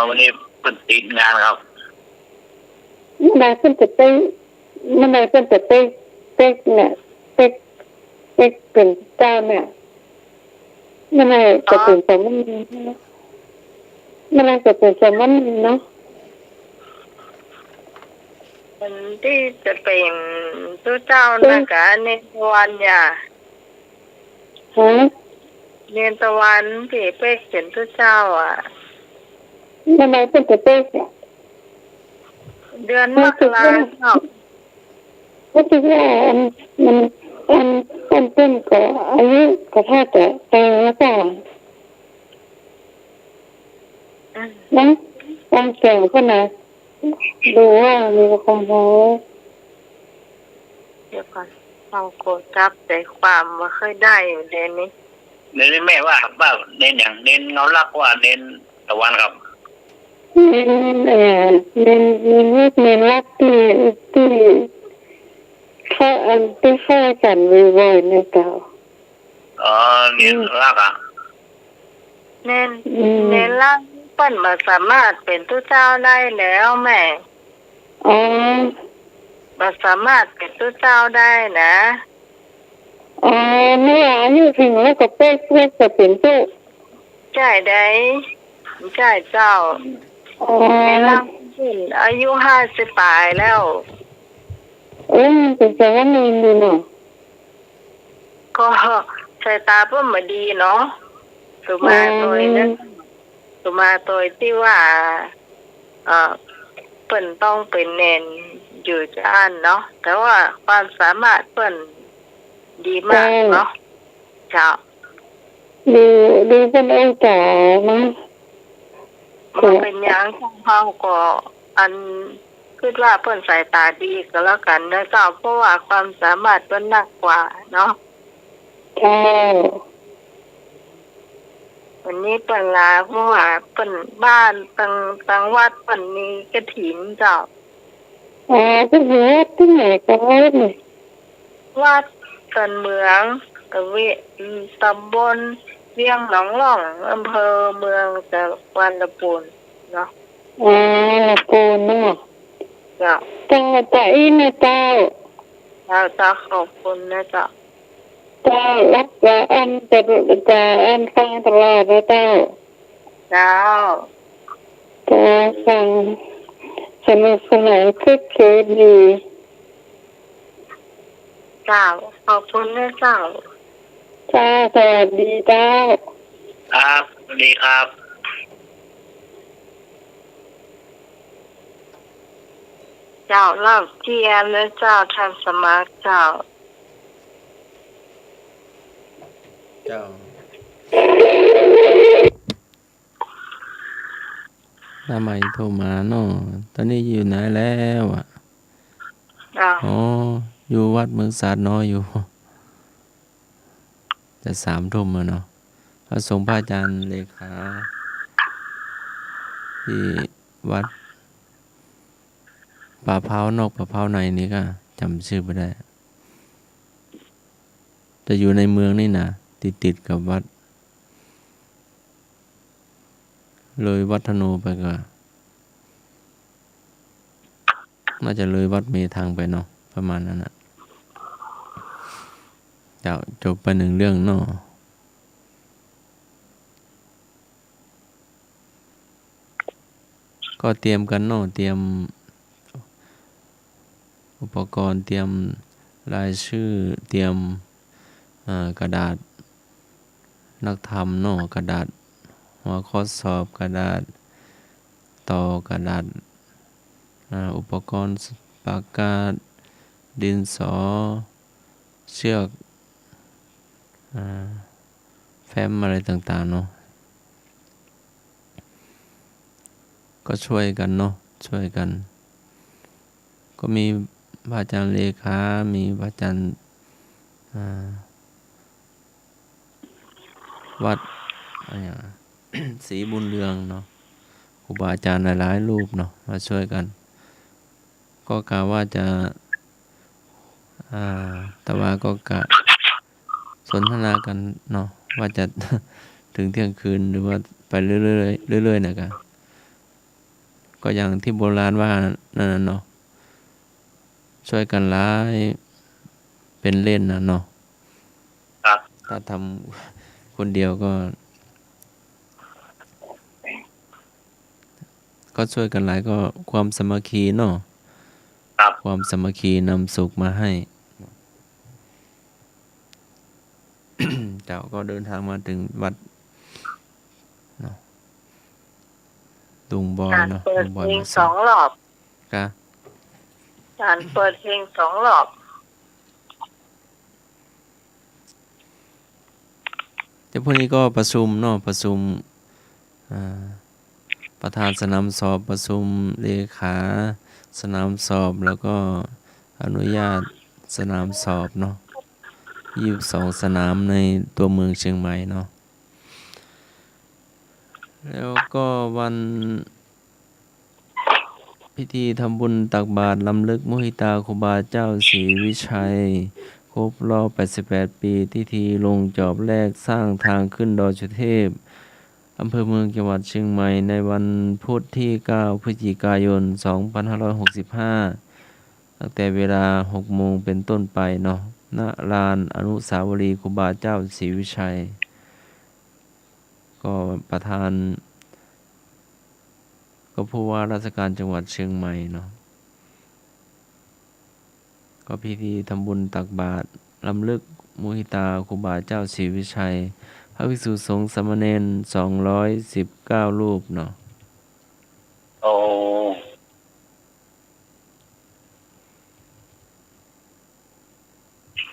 วันนี้เป็นติดงานครับไม่ได้เป็นตึกเป๊กเนี่ยเป๊กเป็นเจ้าเนี่ยไม่ได้จะเป็นสามวันไม่ได้จะเป็นสามวันเนาะคนที่จะเป็นตู้เจ้านะคะในวันเนี่ยฮะเนียนตะวันที่เป๊กเป็นตู้เจ้าไม่ได้เป็นตึกเป๊กเนี่ยเดือนมกราคมก็คิดว่ามันเป็นก็อายุก็ถ้าแต่แล้วก็นะบางแก่ก็นะดูว่ามีความโหเดี๋ยวก่อนเอาโกจับใจความว่าเคยได้อยู่เดือนนี้เน้นแม่ว่าเน้นอย่างเน้นเงาลักว่าเน้นตะวันครับเน้นรักที่เข้าที่เข้ากันบ่อยๆในเก่าเน้นรักเน้นรักเปิ้นมาสามารถเป็นตู้เจ้าได้แล้วแม่มาสามารถเป็นตู้เจ้าได้นะไม่อายุถึงแล้วก็เป๊กจะเป็นตู้ใช่ได้ใช่เจ้าเน้นรักอายุ50ปลายแล้วเป็นแต่ว่ามีเนาะก็สายตาเพิ่มมาดีเนาะสุมาโดยที่ว่าเปิ้นต้องเป็นเนนอยู่จ้านเนาะแต่ว่าความสามารถเปิ้นดีมากเนาะเจ้าดีเป็นเองแต่นะมันเป็นอย่างของเฮาก็อันคิดว่าเปิ้นสายตาดีก็แล้วกันนะเจ้าเพราะว่าความสามารถเปิ้นหนักกว่าเนาะใช่วันนี้เปิ้นลาเพราะว่าเปิ้นบ้านตังวัดเปิ้นมีกฐินเจ้าที่วัดที่ไหนก็วัดนี่วัดกันเมืองตำบลเวียงหนองล่องอำเภอเมืองจังหวัดลำพูนเนาะลำพูนเนาะเจ้าแต่อีนะเจ้าขอบคุณนะเจ้ารักอันฟังตลอดนะเจ้าฟังสนุกสนานคึกคืนดีเจ้าขอบคุณนะเจ้าสวัสดีเจ้าครับสวัสดีครับเจ้าเล่าเจียนและเจ้าทำสมัครเจ้าทำไมโทรมาเนาะตอนนี้อยู่ไหนแล้วอยู่วัดเมืองสาดน้อยอยู่จะ3 ทุ่มแล้วเนาะพระสงฆ์พระอาจารย์เลขาที่วัดป่าเผานอกป่าเผาในนี่ก็จำชื่อไม่ได้จะอยู่ในเมืองนี่นะติดกับวัดเลยวัดธนูไปก็น่าจะเลยวัดเมทางไปเนาะประมาณนั้นนะเจ้าจบไป1 เรื่องเนาะก็เตรียมกันเนาะเตรียมอุปกรณ์เตรียมรายชื่อเตรียมกระดาษนักธรรมเนาะกระดาษหัวข้อสอบกระดาษต่อกระดาษ อุปกรณ์ปากกาดินสอเชือกแฟ้มอะไรต่างๆเนาะก็ช่วยกันเนาะช่วยกันก็มีพระอาจารย์เลขามีพระอาจารย์วัดศรีบุญเรืองเนาะครูบาอาจารย์หลายๆรูปเนาะมาช่วยกันก็กะว่าจะแต่ว่าก็กะสนทนากันเนาะว่าจะ ถึงเที่ยงคืนหรือว่าไปเรื่อยๆนะครับก็อย่างที่โบราณว่านั่นน่ะเนาะช่วยกันร้ายเป็นเล่นนะเนาะครับถ้าทำคนเดียวก็ช่วยกันหลายก็ความสามัคคีเนาะความสามัคคีนำสุขมาให้ เจ้าก็เดินทางมาถึงวัดเนาะลุงบอยเนาะ เปิด ลุงบ เพ อย ลง มา 2 รอบ กะ การเปิดเพลง2 รอบเดี๋ยวพรุ่งนี้ก็ประชุมเนาะประชุมประธานสนามสอบประชุมเลขาสนามสอบแล้วก็อนุญาตสนามสอบเนาะ22สนามในตัวเมืองเชียงใหม่เนาะแล้วก็วันพิธีทำบุญตักบาตรลำลึกมุหิตาครูบาเจ้าศรีวิชัยครบรอบ88ปีพิธีลงจอบแรกสร้างทางขึ้นดอยสุเทพอำเภอเมืองจังหวัดเชียงใหม่ในวันพุธที่9พฤศจิกายน2565ตั้งแต่เวลา 6 โมงเป็นต้นไปเนาะณลานอนุสาวรีย์ครูบาเจ้าศรีวิชัยก็ประธานก็ผู้ว่าราชการจังหวัดเชียงใหม่เนาะก็พิธีทำบุญตักบาตรรำลึกมุหิตาครูบาเจ้าศรีวิชัยพระภิกษุสงฆ์สามเณร219รูปเนาะโอ้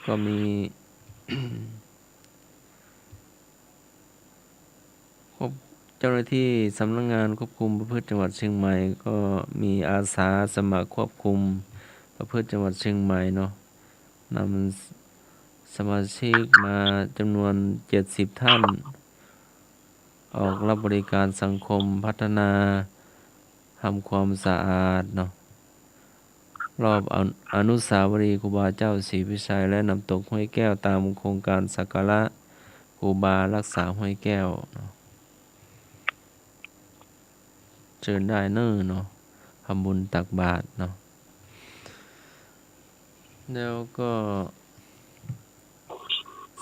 ก็มี เจ้าหน้าที่สำนักงานควบคุมประพฤติจังหวัดเชียงใหม่ก็มีอาสาสมัครควบคุมประพฤติจังหวัดเชียงใหม่เนาะนำสมาชิกมาจำนวน70ท่านออกรับบริการสังคมพัฒนาทำความสะอาดเนาะรอบอนุสาวรีย์ครูบาเจ้าศรีวิชัยและน้ำตกห้วยแก้วตามโครงการสักการะครูบารักษาห้วยแก้วเนาะเชิญได้เนาะทำบุญตักบาตรเนาะแล้วก็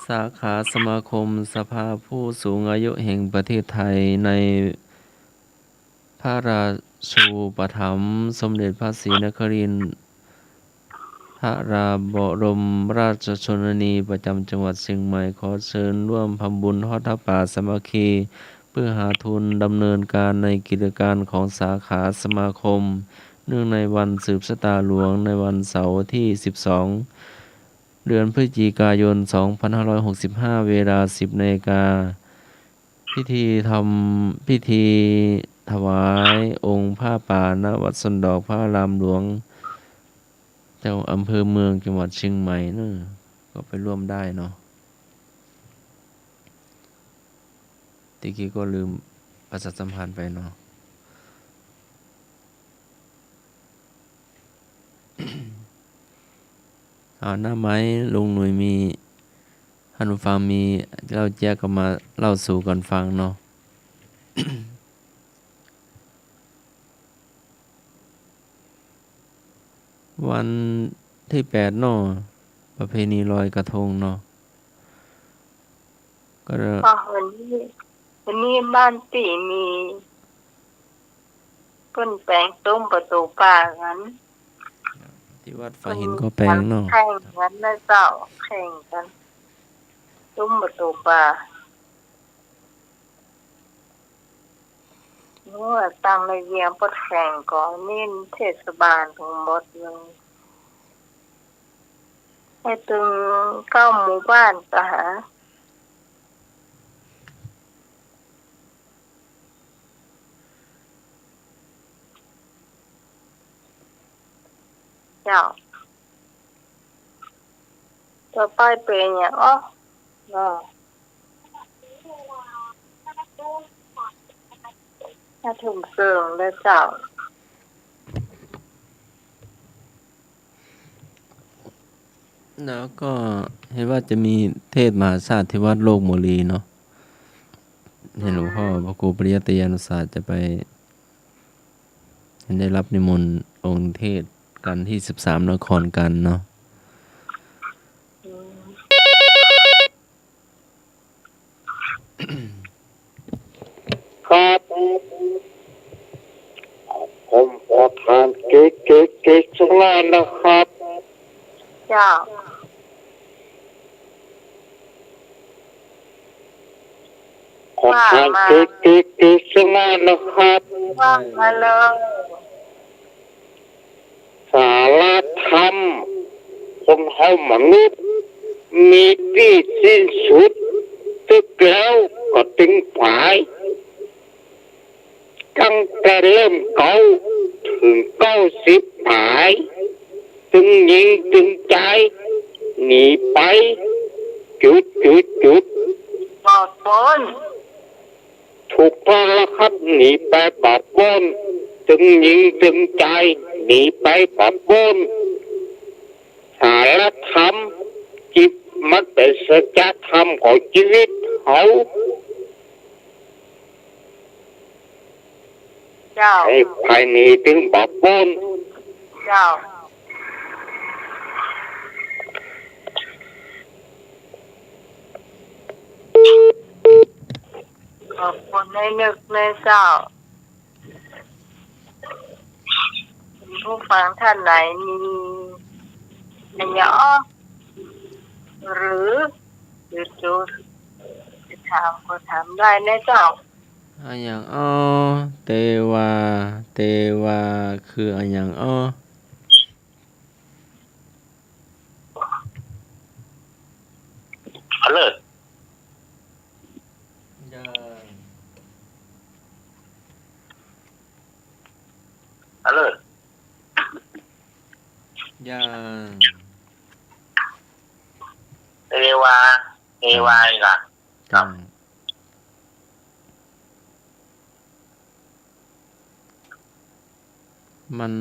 สาขาสมาคมสภาผู้สูงอายุแห่งประเทศไทยในพระราชูปถัมภ์สมเด็จพระศรีนครินทร์พระราบรมราชชนนีประจำจังหวัดเชียงใหม่ขอเชิญร่วมทำบุญทอดผ้าป่าสามัคคีเพื่อหาทุนดำเนินการในกิจการของสาขาสมาคมเนื่องในวันสืบชะตาหลวงในวันเสาร์ที่12เดือนพฤศจิกายน2565เวลา 10 นาฬิกาพิธีถวายองค์ผ้าป่าณวัดสนดอกพระอารามหลวงเจ้าอำเภอเมืองจังหวัดเชียงใหม่เนอะก็ไปร่วมได้เนาะตะกี้ก็ลืมประชาสัมพันธ์ไปเนาะ หน้าไม้ลุงหนุ่ยมีท่านผู้ฟังมีเล่าแจ้ก็มาเล่าสู่กันฟังเนาะ วันที่8เนาะประเพณีลอยกระทงเนาะก็วันนี้บ้านตีมีก้นแปลงต้มประตูป่างั้นที่วัดฝาหินก็แปลงเนาะแข่งกันนะเจ้าแข่งกันต้มประตูป่า เมื่อตามระเบียบปดแข่งก็นิ่นเทศบาลทั้งหมดเลยให้ถึง9 หมู่บ้านก็หาเจ้าต่อไปเป็นอย่างถ้าถุงเสื่องแล้วเจ้าแล้วก็เห็นว่าจะมีเทศมหาชาติที่วัดโลกโมลีเนาะเห็นหลวงพ่อพระครูปริยัติยานุศาสตร์จะไปได้รับนิมนต์องค์เทศกันที่13 นครกันเนาะครับผมขอทานเก๊กสักล้านนะครับ เจ้า ขอทานเก๊กสักล้านนะครับ ว่ามาเลย สารธรรมคนเฮามนุษย์มีที่สิ้นสุดตึกแล้วก็ถึงผายตั้งแต่เริ่มเก่าถึง90ผายถึงยิงถึงใจหนีไปจุด บอกบน ถูกต้องแล้วครับหนีไปปะปนถึงยิงถึงใจหนีไปปะปนสารธรรมจิตมันเป็นสัจธรรมของชีวิตเขา เจ้า ให้ภายในถึงปะปน เจ้าขอบคุณในนึกในเจ้าผู้ฟังท่านไหนมีอะไรหรือจูจะถามก็ถามได้นะเจ้า อันอย่างเตวาคืออันอย่างเลิศ เลิศ อย่าง เอวาอีกอ่ะ จังมัน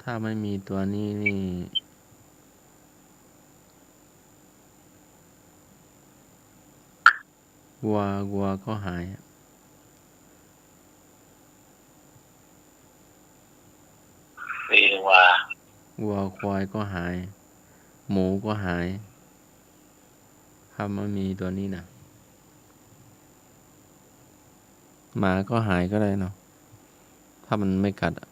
ถ้าไม่มีตัวนี้นี่วัวก็หาย เอวา วัวควายก็หาย หมูก็หายถ้าไม่มีตัวนี้นะหมาก็หายก็ได้เนาะถ้ามันไม่กัดอะ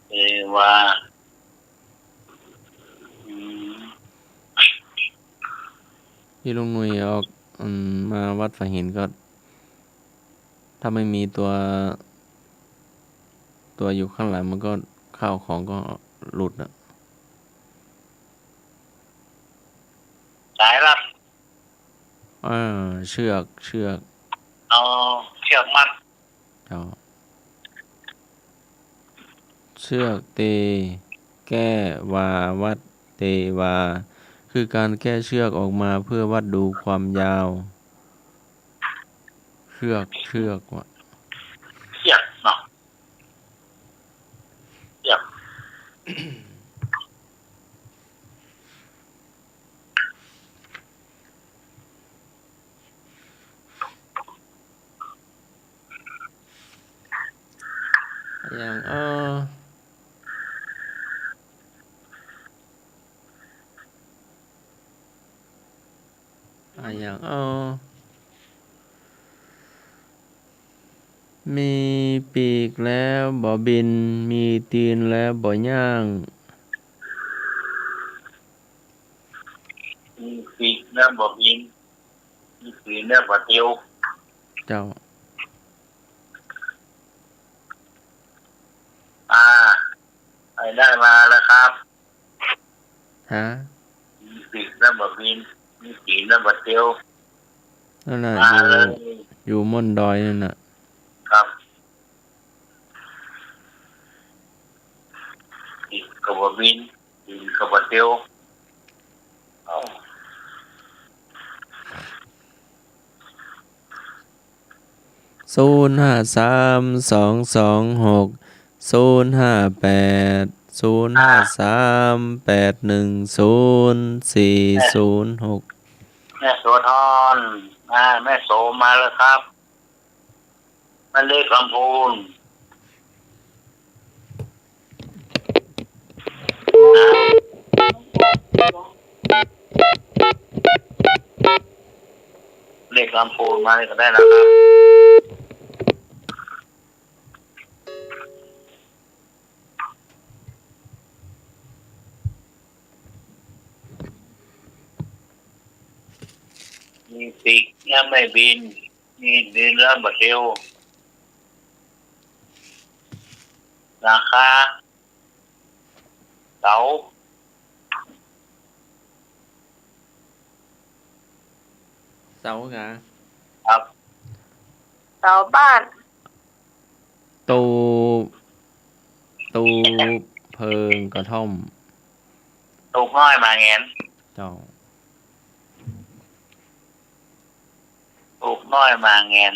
เอวาที่ลุงหนุ่ยออกมาวัดฝาหินก็ ถ้าไม่มีตัวอยู่ข้างหลังมันก็ข้าวของก็หลุดอ่ะ สายรัด เชือก เอาเชือกมัด เจ้าเชือกเต แก้วาวัดเตวา คือการแก้เชือกออกมาเพื่อวัดดูความยาว เชือกว่ะ เชือกเนาะเชือก อย่างอย่างมีปีกแล้วบ่บิน มีตีนแล้วบ่ย่าง ม มีปีกเนื้อบ่บินมีปีกเนื้อบ่เตียว เจ้า ไปได้มาแล้วครับ ฮะ มีปีกเนื้อบ่บินมีปีกเนื้อบ่เตียว นั่นน่ะ มาเลย อยู่ม่อนดอยนั่นน่ะ ครับปีกกบ่บินปีกกบ่เตียวเอา 05326008104046แม่โสธรแม่โสมาแล้วครับแม่เล็กลำพูนเล็กลำพูนมาเลยก็ได้นะครับมีปีกยังไม่บินมีดินแล้วบ่เร็วราคาเสา เสากะ ครับ เสาบ้าน ตูเพิงกระท่อม ตูกน้อยมาเงี้ย เจ้า ตูกน้อยมาเงี้ย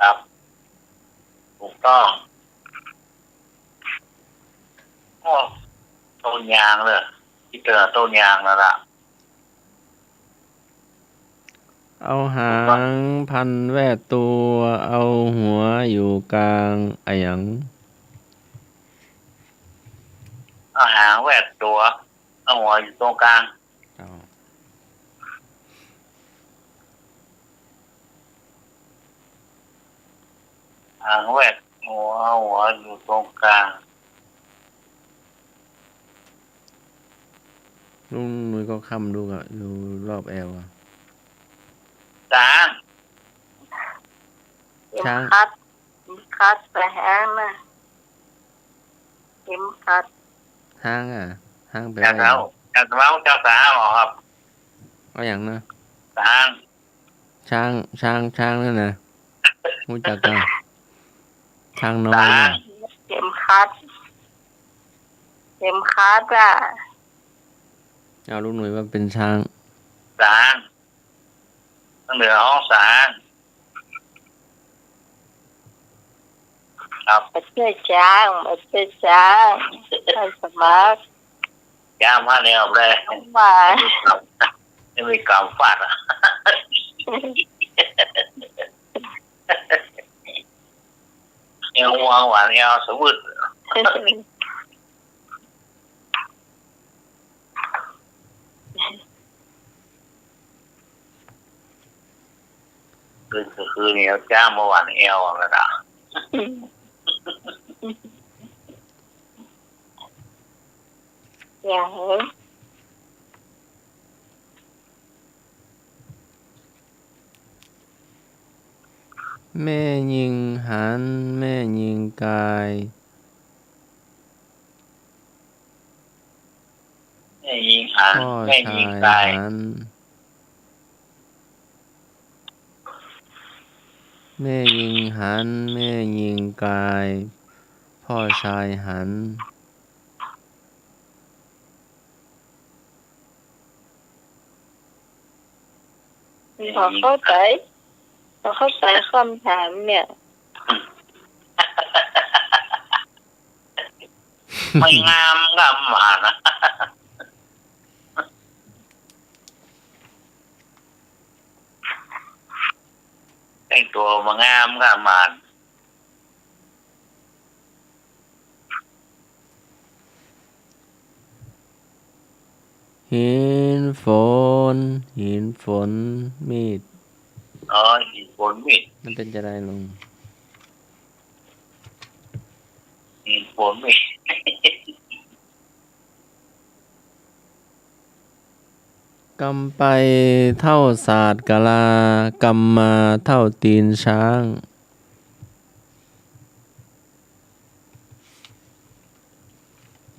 ครับถูกต้องต้นยางเลยที่เจอต้นยางแล้วล่ะ เอาหางพันแวดตัวเอาหัวอยู่กลางอะหยัง เอาหางแหวกตัวเอาหัวอยู่ตรงกลาง เจ้า หางแหวกหัวเอาหัวอยู่ตรงกลาง ลุงมือก็ค้ำดูอ่ะดูรอบแอวอ่ะ จาง เข็ม ช้าง คัดไปแห้งนะเข็มคัด ห้างอ่ะห้างไป จาก ไว้ เราจากเราเจ้าสาวเหรอครับ เอาอย่างนะ จาง ช้างนั่นนะรู้จักกันช้างน้อย จา น่ะ ง เข็มคัดอ่ะ เอาลูกหน่วยว่าเป็นช้าง จางต้องเหลือห้องสางครับ ไม่ใช่ช้างให้สมัคร ยามมาแล้วเลย มา ไม่มีกำฟาดอ่ะเอววางหวานเอวสมุดคือเนี่ยจ้าเมื่อวานเอวแล้วนะ อย่างนี้ แม่ยิงหันแม่ยิงกาย แม่ยิงหัน พ่อ แม่ ชา ยิง ย ตาย หันแม่ยิงหันแม่ยิงกาย พ่อชายหัน พอเข้าใจคำถามเนี่ย ไม่งามงามหวานนะแต่งตัวมางามงามหวาน หินฝนหินฝนมีด หินฝนมิด มันเป็นจะได้ลง หินฝนมิด ห กำไปเท่าศาสตร์กะลากำมาเท่าตีนช้าง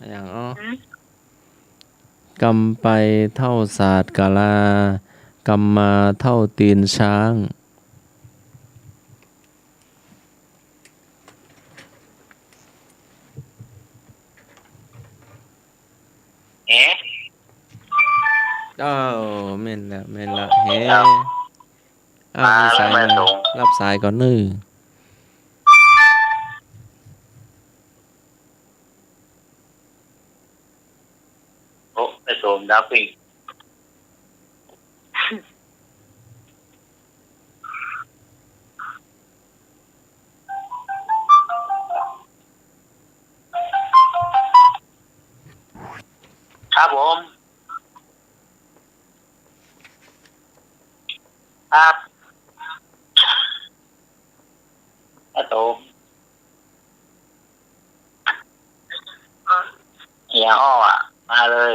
อย่างกำไปเท่าศาสตร์กะลากำมาเท่าตีนช้างเอ๊ะแม่นแล้วเฮ้มีสายแล้วรับสายก่อนนึงโอ้ไปโสมดาวปิงครับผมครับอาโตมอย่าอ้อมาเลย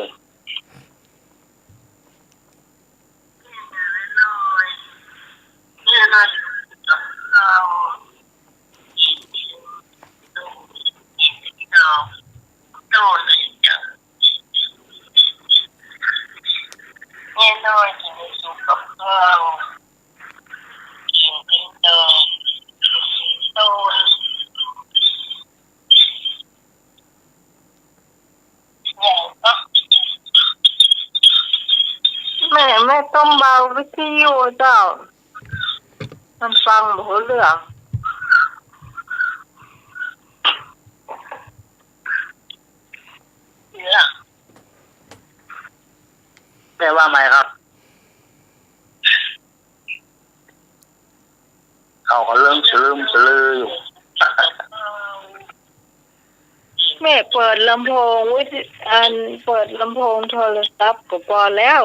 แม่ต้องเบาวิทยุเจ้ามันฟังบ่รู้เรื่องแม่ว่าไหมครับเขาก็เรื่องสลืมสลืออยู่ แม่เปิดลำโพงเปิดลำโพงโทรศัพท์ก็พอแล้ว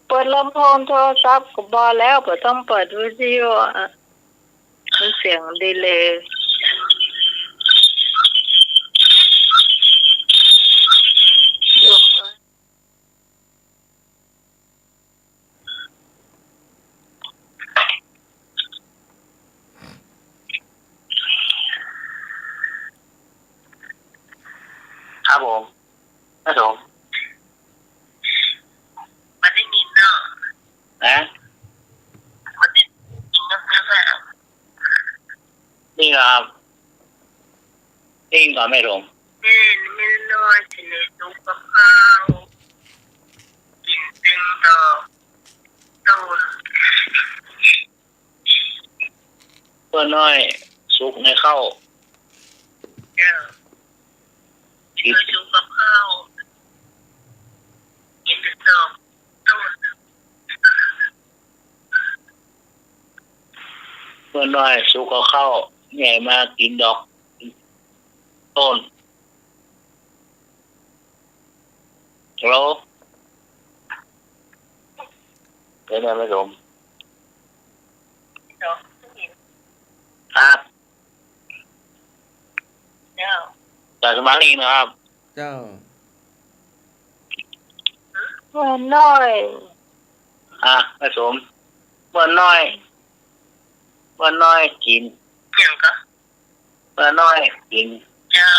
เปิดลำโพงโทรศัพท์ก็พอแล้วบ่ต้องเปิดวิทยุมันเสียงดีเลยครับผมครับผมมันได้ยินเนาะนะมันได้ยินนะครับนี่ครับนี่ก็ไม่ลงไม่น้อยสิเลยดูกับข้าวกินตึงดอกตูนเพื่อน้อยสุกในข้าวที่ดูกับข้าวกินตึงดอกตูนเพื่อน้อยสุกกับข้าวใหญ่มากินดอกต้นฮัลโหลเป็นไงไม่สมครับจากสมารีนะครับ เจ้า เมื่อน้อย ไม่สมเมื่อน้อยกินอย่างก็เมื่อน้อยกินเจ้า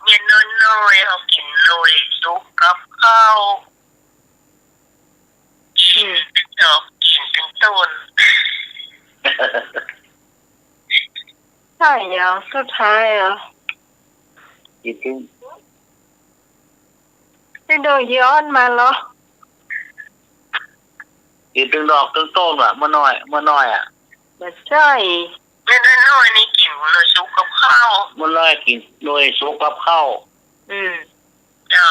เมื่อน้อยเขากินเลยซุปกับข้าวกินเป็นดอกกินเป็นต้น ใช่อย่างสุดท้ายกินถึงได้ดูย้อนมาเหรอกินถึงดอกถึงต้นเมื่อน้อยไม่ใช่เมื่อน้อยนี่กินเลยซุปกับข้าวเมื่อน้อยกินเลยซุปกับข้าวเจ้า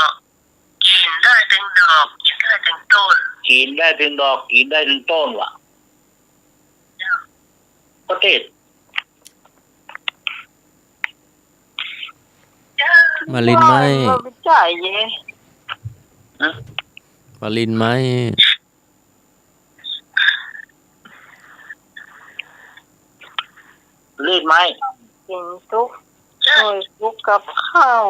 กินได้ถึงดอกกินได้ถึงต้นกินได้ถึงดอกกินได้ถึงต้นก็ติดมาลินไหมไม่ใช่เย่มาลินไหมรีดไหมกินซุปโดยซุปกับข้าว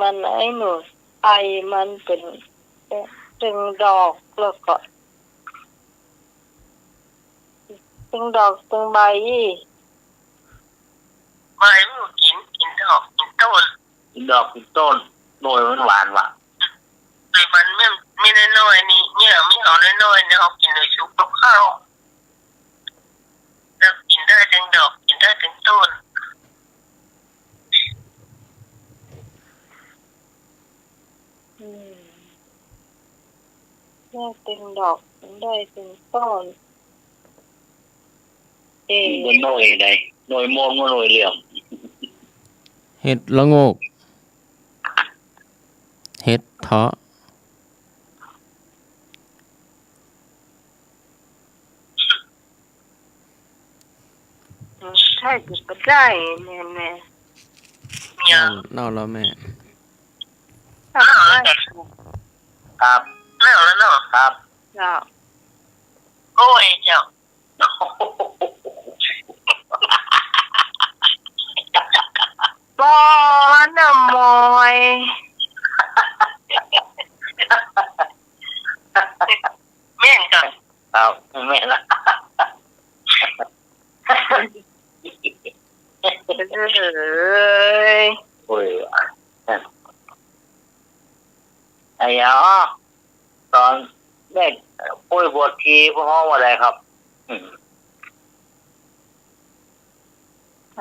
มันไอ้หนูใบมันเป็นดอกแล้วก็เป็นดอกเป็นใบไม่กินดอกกินต้น ดอกต้นโรยมันหวานว่ะ เลยมันไม่ได้น้อยนี่เนี่ยไม่เอาน้อยๆเนี่ยเขากินเลยชุบกับข้าวแล้วกินได้ทั้งดอกกินได้ทั้งต้น ได้เป็นดอกได้เป็นต้นมันโรยใดโรยโมงมันโรยเหลี่ยม เห็ดละโงก เห็ดเถาะ ใช่ก็ได้แม่เนี่ย เน่าแล้วแม่ ทำได้ ครับ แล้วเนาะ ครับ เจ้า โอ้ยเจ้า บอนน่ะมอยแม่นจ้ะ ครับไม่ละ โอ้ยไอ้อ๋อตอนแม่ปุ้ยบวชทีพวกห้องอะไรครับ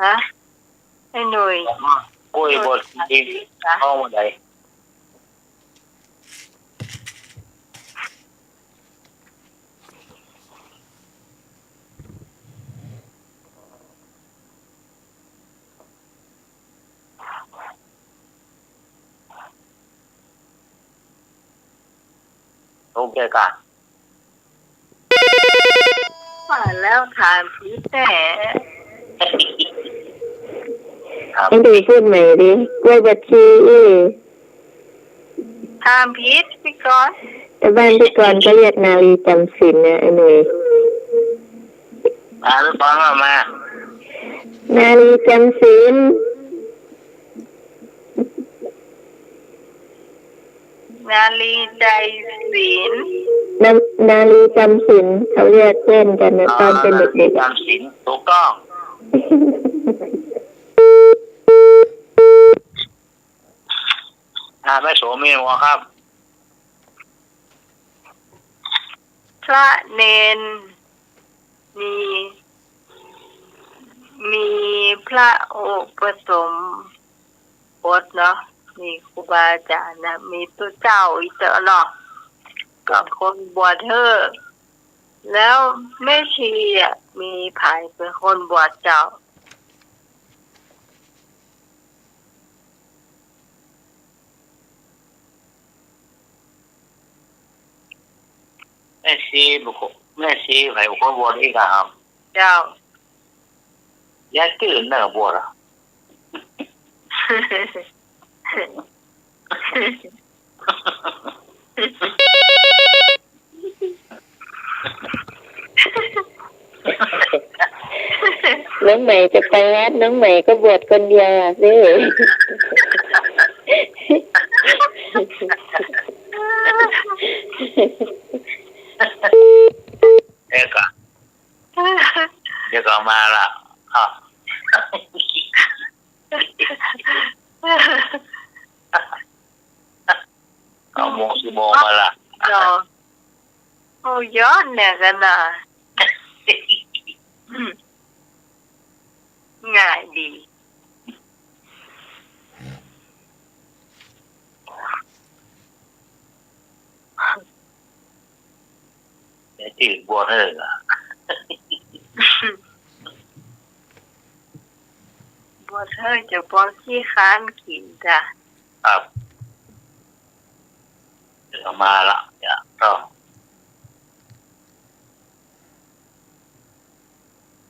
ฮะไอ้หนุ่ย ปุ้ยบวชทีห้องอะไรโอเคกัน มาแล้วถามผีแต่ ครับ ให้ดูพูดใหม่ดิกล้วยบัดชีถามผีพี่ก่อน แต่บ้านพี่กรณ์ก็เรียกนาลีจำศีลนะไอ้หนุ่ย หรือเปล่ามา นาลีจำศีล นาลีใจศีล นาลีจำศีลเขาเรียกเล่นกันนะตอนเป็นเด็กๆ จำศีลถูกต้องไม่โสมีหัวครับ พระเนนมีพระโอปสมบทเนาะมีครูบาอาจารย์นะมีตัวเจ้าอีเตอเนาะกับคนบวชเธอแล้วแม่ชีอ่ะมีภายเป็นคนบวชเจ้า แม่ชีไผ่บุคคลบวชอีกครับ เจ้า ยาตื่นเนอะบวชอ่ะ น้องใหม่จะไปวัดน้องใหม่ก็บวชคนเดียวอ่ะสิ เดี๋ยวก็มาละเอาโมง10 โมงมาละ เนาะโอ้ย้อนเนี่ยกันนะง่ายดีตื่นบวชเลยอ่ะ บวชเธอจะบวชขี้ค้านกินจ้ะ ครับเดี๋ยวมาละเนี่ยก็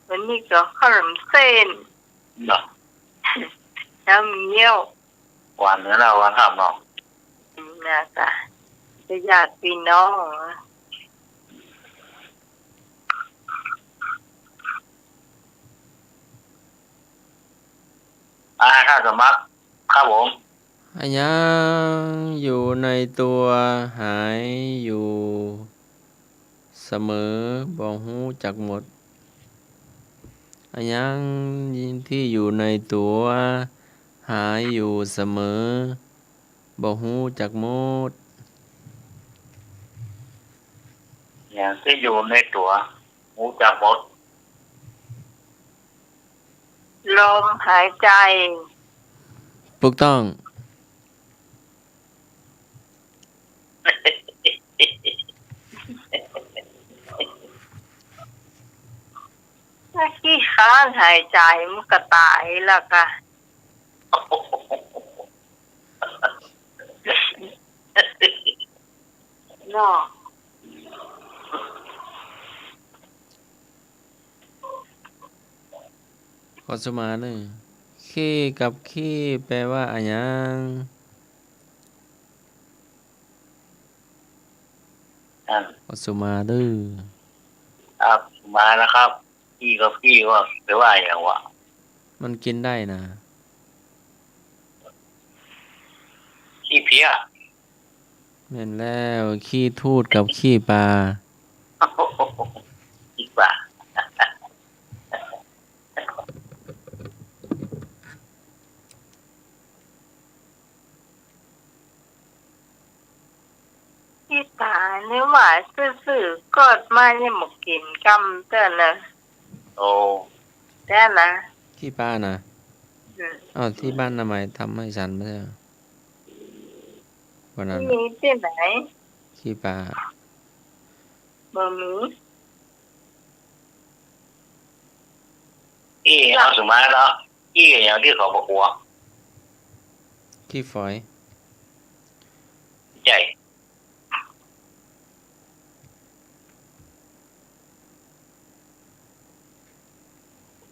วันนี้ก็ขนมเส้น เนาะ น้ำเงี้ยว วันนี้เราวันทำเนาะ นะจ๊ะจะญาติพี่น้อง ค่าสมัครครับผม อันยังอยู่ในตัวหายอยู่เสมอบ่ฮู้จักหมดอันยังที่อยู่ในตัวหายอยู่เสมอบ่ฮู้จักหมดอย่างที่อยู่ในตัวหูจักหมด ลมหายใจ ถูกต้อง ถ้าขี้ค้านหายใจมันก็ตายแล้วก็เนาะ ขอสมาเลยขี้กับขี้แปลว่าอันยัง อ่ะ ขอสมาเด้อ ครับมานะครับพี่ก็พี่ว่าแปลว่าอย่างวะ มันกินได้นะ ขี้เพี้ย แม่นแล้วขี้ทูดกับขี้ปลา อีกว่า ขี้ตาเนื้อหมาซื่อๆกอดมายังหมกกินกำเต้อนะ โอ้ แท้นะ ขี้ปลานะอ้าวที่บ้านทำไมทำให้ฉันไม่ใช่เหรอวันนั้น มีที่ไหน ขี้ปลา บ่มี ขี้เอาสมาแล้วขี้อย่างที่เขาบอกว่า ขี้ฝอย ใจ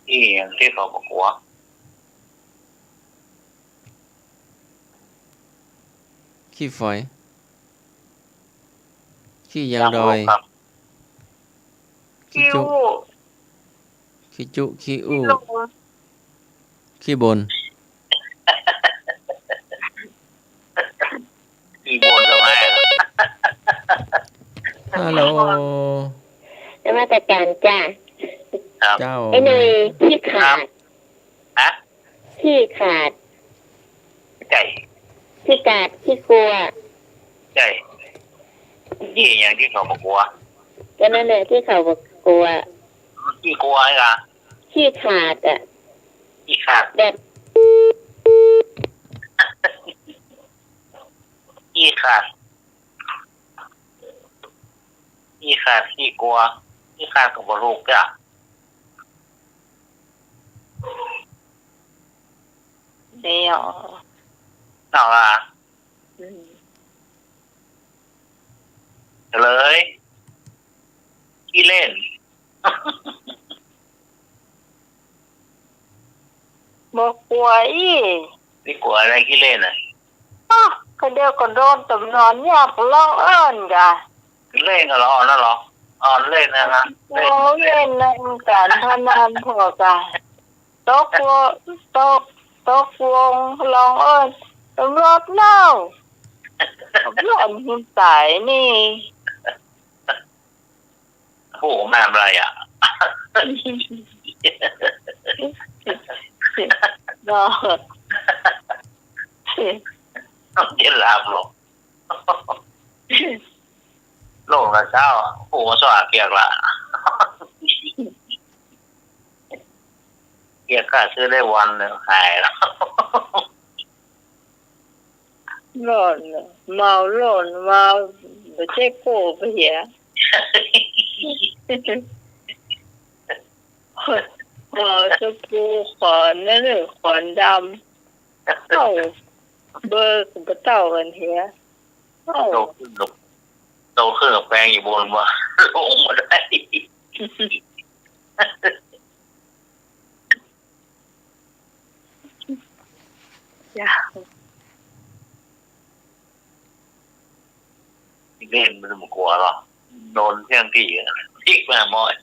ขี้อย่างที่เขาบอกว่า ขี้ฝอยขี้ยางดอย ครับ คิว ขี้จุขี้อู้ ลง ขี้บน ขี้บนก็ไม่ ฮัลโหล นมัสการจ้า ครับ เจ้า ไอ้หนุ่ยที่ขาด ฮะ ที่ขาด ใจ ที่กาดที่กลัว ใจขี้อย่างที่เขาบอกว่า ก็นั่นแหละที่เขาบอกกลัว ขี้กลัวไอ้กะ ที่ขาดอ่ะ ขี้ขาด แบบ ขี้ขาดขี้ขาดขี้กลัวขี้ขาดกับบลูกจ้ะ เดียว เอาล่ะ อืม เฉลยขี้เล่น บอกกลัวอี ไม่กลัวอะไรขี้เล่นอ่ะ อ้อก็เดียวก็โดนตำนอนยากร้องเอิ้นกะ เล่นก็เหรออ่อนแล้วเหรออ่อนเล่นนะนะ โอ้เล่นในการพนันพอกะตกวงตกวงร้องเอิ้นตำรวจเน่าตำรวจหินตายนี่ โอ้โหแม่อะไรอ่ะ เนาะ เย็นลาบหรอกโลกละเจ้าโอ้โหสวัสดเปียกละเปียกก็ซื้อได้วันหนึ่งหายแล้ว หล่นเมาหล่นเมาไม่ใช่โก้ไปเหี้ยเมาชมพูขอนนั่นหรือขอนดำเต้าเบอร์กับเต้ากันเหี้ยเต้า โตขึ้นโตขึ้นกับแปลงอยู่บนว่าลงมาได้ อย่า เล่นมันไม่กลัวหรอกโดนเที่ยงที่พิกแม่มอย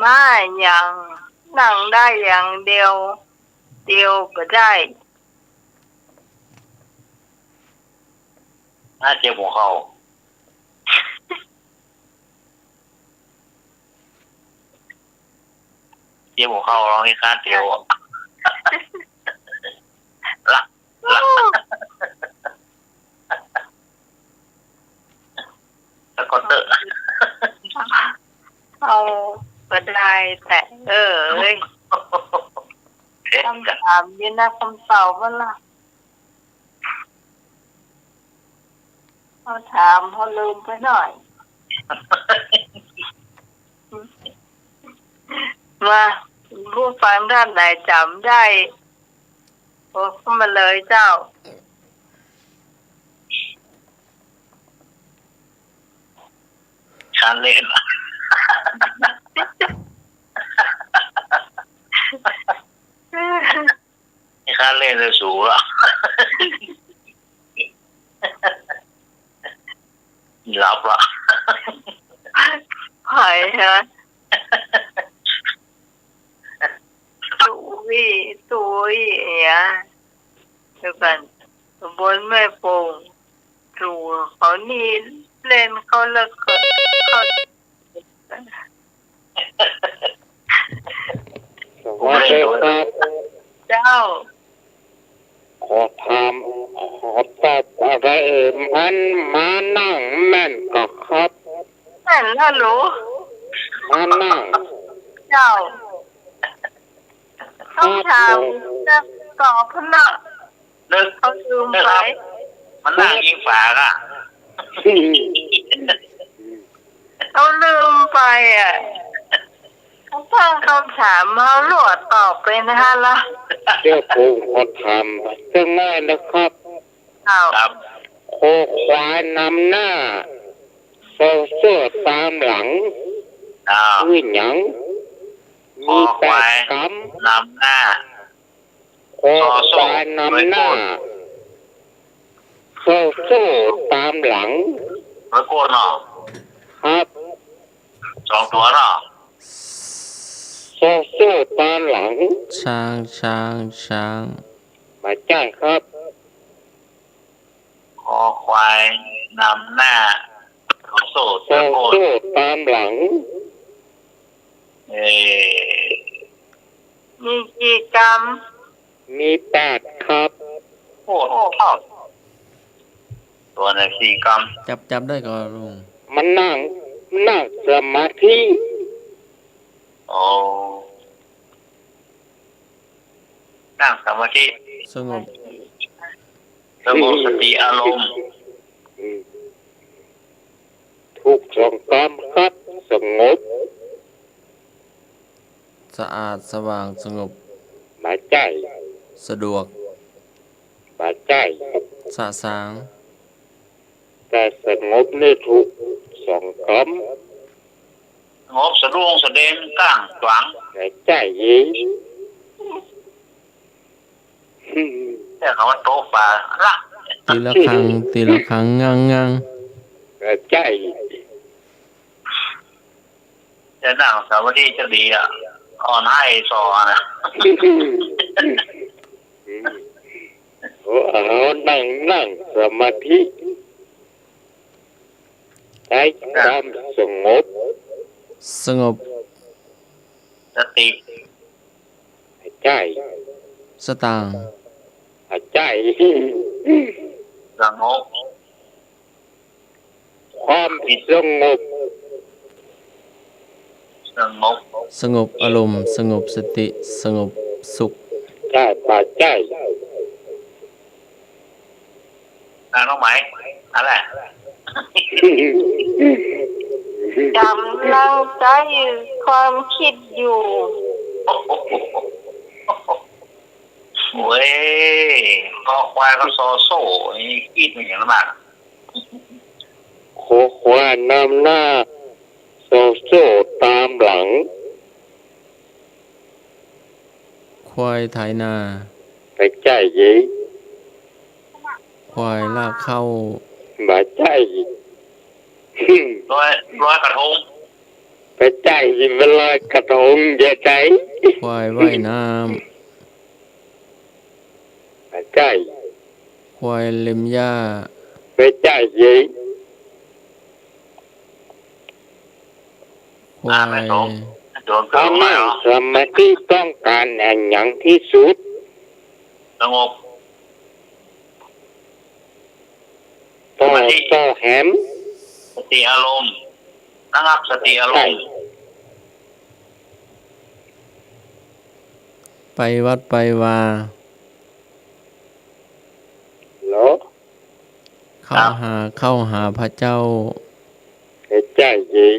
มายัง นั่งได้อย่างเดียวก็ได้ น่าเจ็บหัวเข่าเจ็บหัวเข่าร้องให้คาดเดียวละแล้วก็เตอะ เอาก็ได้แต่เอ้ยคำถามนี่นะคำตอบว่าล่ะเขาถามเขาลืมไปหน่อยมาผู้ฟังท่านไหนจำได้บอกเข้ามาเลยเจ้า ฉันเล่นนี่ข้าเล่นเลยสูละหลับละ หอยฮะตุยเนี่ยเดี๋ยวกันบนแม่ปงจูเขานี่เล่นเขาเลิกเขา สวัสดีครับ เจ้า ขอถามขอตอบอะไรมันมานั่งแม่นก็ครับ นั่นล่ะรู้ มานั่ง เจ้าต้องถามจะตอบพนัก นึก เขาลืมไป มันนั่งยิงฝากอ่ะ เขาลืมไปอ่ะเขาตั้งคำถามเขาหลวดตอบไปนะฮะล่ะ เดี๋ยวผมขอถามจะง่ายนะครับ เอา ครับ โคควายนำหน้าโซเสื้อตามหลัง อ้าว คือหยังมีแปดก นำหน้า ำโคควายนำหน้าโซเสื้อตามหลัง ร้อยโกนเนาะ ครับ 2 ตัวเนาะ โซเสื้อตามหลัง ช้างช้างช้าง มาจ้างครับ คอควายนำหน้าโซ่ โซ เสื้อโกน เสื้อตามหลัง มีกี่กรรม มีแปดครับ โอ้ชอบตัวใน4 กรัม จับได้ก่อนลุง มันนั่งสมาธิ โอ้นั่งสมาธิ สงบ สงบสติอารมณ์ ถูกสองกรรมครับ สงบ สะอาดสว่างสงบ มาใจ สะดวก มาใจ สะสาง แต่สงบนี่ถูกสองกรรม งบสะดวงแสดงก้างขวาง มาใจยี แต่คำว่าโต๊ะฝาละ ตีละครั้งตีละครั้งงังงัง มาใจ จะนั่งสมาธิจะดีอ่ะอ่อนให้สอนนะ โอ้เอานั่งสมาธิใช้ความสงบ สงบ สติ มาใจ สตางค์ มาใจ สงบ ความสงบ สงบ สงบอารมณ์สงบสติสงบสุข ใจมาใจ นั่งน้องไหมอะไร กำลังใจความคิดอยู่ โอ้ยคอควายก็โซโซ่นี่คิดมันอย่างนั้นมาก โคควายนำหน้าโซโซตามหลัง ควายไถนา ไปใจยี ควายลากเข้า มาใจ ร้อยกระทง ไป ใจเวลอยกระทงอย่าใจ ควายว่ายน้ ใจ ำควายเล็มหญ้า ไปใจยิ ควาย ไม่สมโดน ถ้า ไม่ นั่ง หรอ สมาธิต้องการอย่างที่สุด สงบ ต่อแหม สติอารมณ์ระงับสติอาร ใช่ มณ์ ไปวัดไปวา เหรอ เข้าหาพระเจ้า ไปใจยิ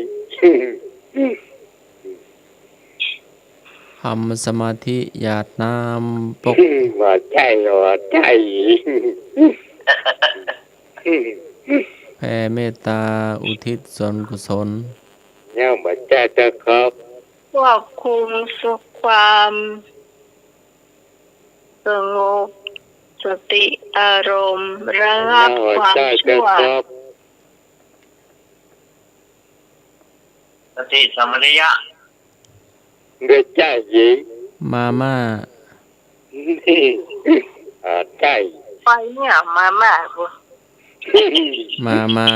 ทำสมาธิหยาดน้ำปก ว่าใจว่าใจ แผ่เมตตาอุทิศส่วนกุศล เนี่ยว่าใจจะครับ ควบคุมสุขความสงบสติอารมณ์ระงับ เนี่ยว่า ความ ใจจะ ชั่ว ครับ สติสมัญญะ ไปใจยิ มาม่า ใจ ไปเนี่ยมามากบ่ มา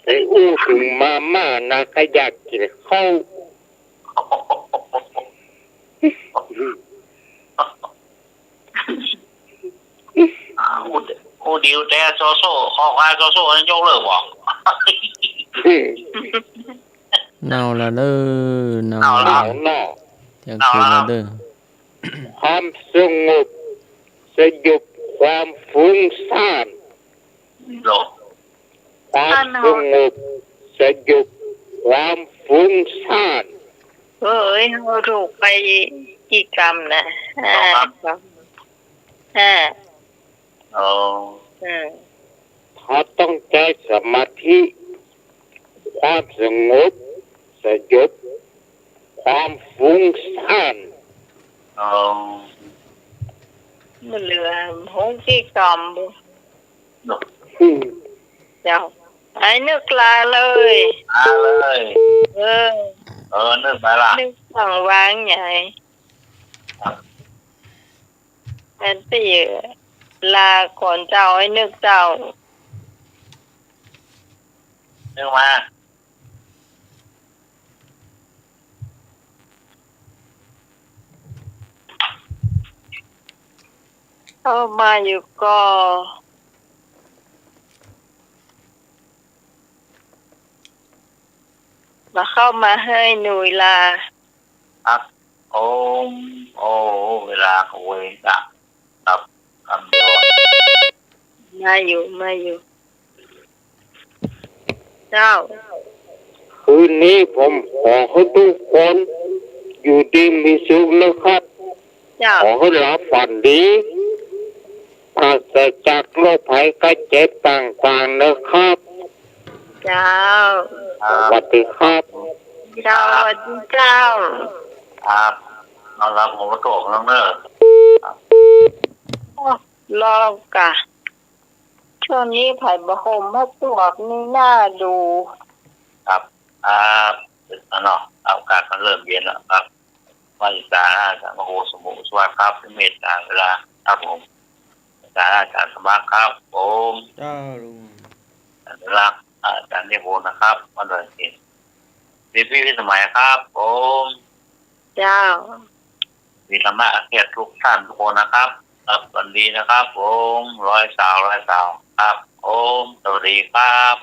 ไอ้อู้ถึงมาม่านะก็อยากกินข้าว อูดิวแต่โซโซ่ขอควายโซโซ่อันยกเลิกบอก เน่าละเด้อเน่า เอา ห ละ นาวเนาะ เที่ยงคืนละเด้อ ความสงบสยบความฟุ้งซ่าน โลก ความสงบสยบความฟุ้งซ่าน เฮ้ยเราถูกไปกี่กรรมนะกรรมโอ้ เขาต้องใช้สมาธิความสงบสยบความฟุ้งซ่าน โอ้ มันเหลือหงกี่กรรมบ่ โลก เจ้าไอ้นึกลาเลย มาเลย เออ นึกไปละ นึกสั่งวางใหญ่แต่ตีลาก่อนเจ้าไอ้นึกเจ้า นึกมา เข้ามาอยู่ก็มาเข้ามาให้หนุยลา ครับโอ้โอ้เวลาเขาเวรกับคำเดียว มาอยู่เจ้า คืนนี้ผมขอให้ทุกคนอยู่ดีมีสุขนะครับ เจ้า ขอให้หลับฝันดีปราศจากโรคภัยไข้เจ็บต่างๆนะครับ เจ้า สวัสดีครับ เจ้าสวัสดีเจ้า ครับเอาละผมก็โกรธน้องเนอ โอ้รอกะช่วงนี้ไผ่บะโฮมมาตรวจนี่น่าดู ครับเนาะอากาศมันเริ่มเย็นแล้วครับวันสาราจะมโหสมุสวัสดิ์ครับเมตตาเวลาครับผมสาราการสมัครครับผม เจ้าลุง รักอาจารย์เรียกโบนะครับวันเดือนสิบพี่สมัยครับผม เจ้า มีธรรมะเกียรติทุกท่านทุกคนนะครับครับสวัสดีนะครับผมร้อยสาวครับผมสวัสดีครับ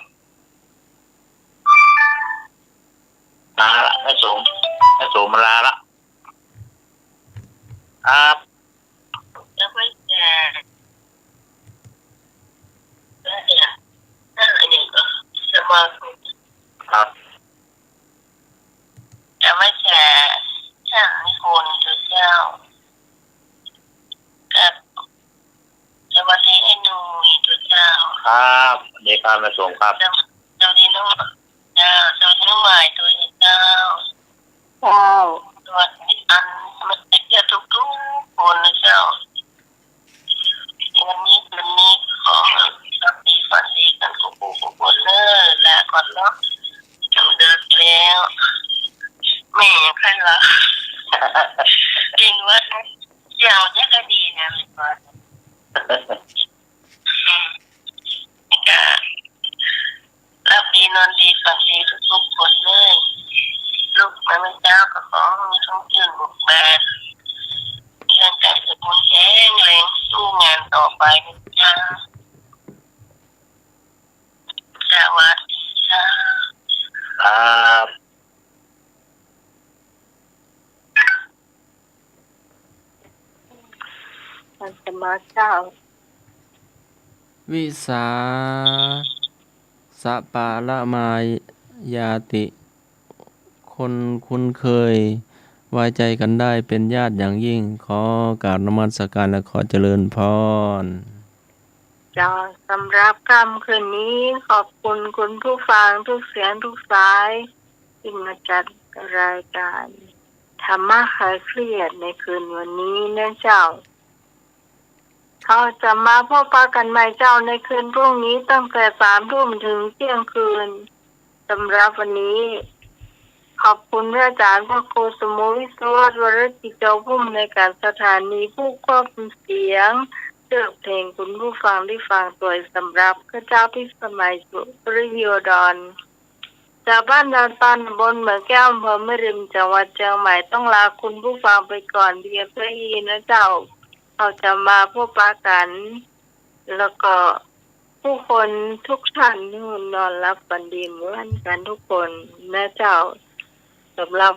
มาละแม่สมมาลาละครับแล้วก็จะมาครับจะไม่แชร์ฉันนิพนธ์เจ้ากับสวัสดีให้หนูตัวเจ้าครับเด็กการมาส่งครับสวัสดีน้องเจ้าสวัสดีน้องใหม่ตัวเจ้า เจ้า สวัสดีอันมันเกี่ยวทุกคนนะเจ้าวันนี้ขอสวัสดีฝันดีกันทุกคนเลยลาก่อนเนาะจำเดินแล้ว ไปนะจ๊ะสวัสดีจ้า ครับ ท่านสมาเจ้า วิสาสะปาละมายาติ คนคุ้นเคยไว้ใจกันได้เป็นญาติอย่างยิ่ง ขอกราบนมัสการและขอเจริญพร จ้าสำหรับคำคืนนี้ขอบคุณคุณผู้ฟังทุกเสียงทุกสายที่มาจัดรายการธรรมะคลายเครียดในคืนวันนี้นะเจ้าเขาจะมาพบปะกันใหม่เจ้าในคืนพรุ่งนี้ตั้งแต่3 ทุ่มถึงเที่ยงคืนสำหรับวันนี้ ขอบคุณพระอาจารย์พระครูสมุวิศวรวรจิตเจ้าผู้อำนวยการสถานีผู้ควบคุมเสียงเลือกเพลงคุณผู้ฟังที่ฟังโดยสำหรับพระเจ้าพิสมัยสุริโยดรจากบ้านดอนตันบนเหมืองแก้วอำเภอแม่ริมจังหวัดเชียงใหม่ต้องลาคุณผู้ฟังไปก่อนเพียงเท่านี้นะเจ้าเราจะมาพบปะกันแล้วก็ผู้คนทุกท่านที่นอนรับฝันดีเหมือนกันทุกคนนะเจ้าสำหรับ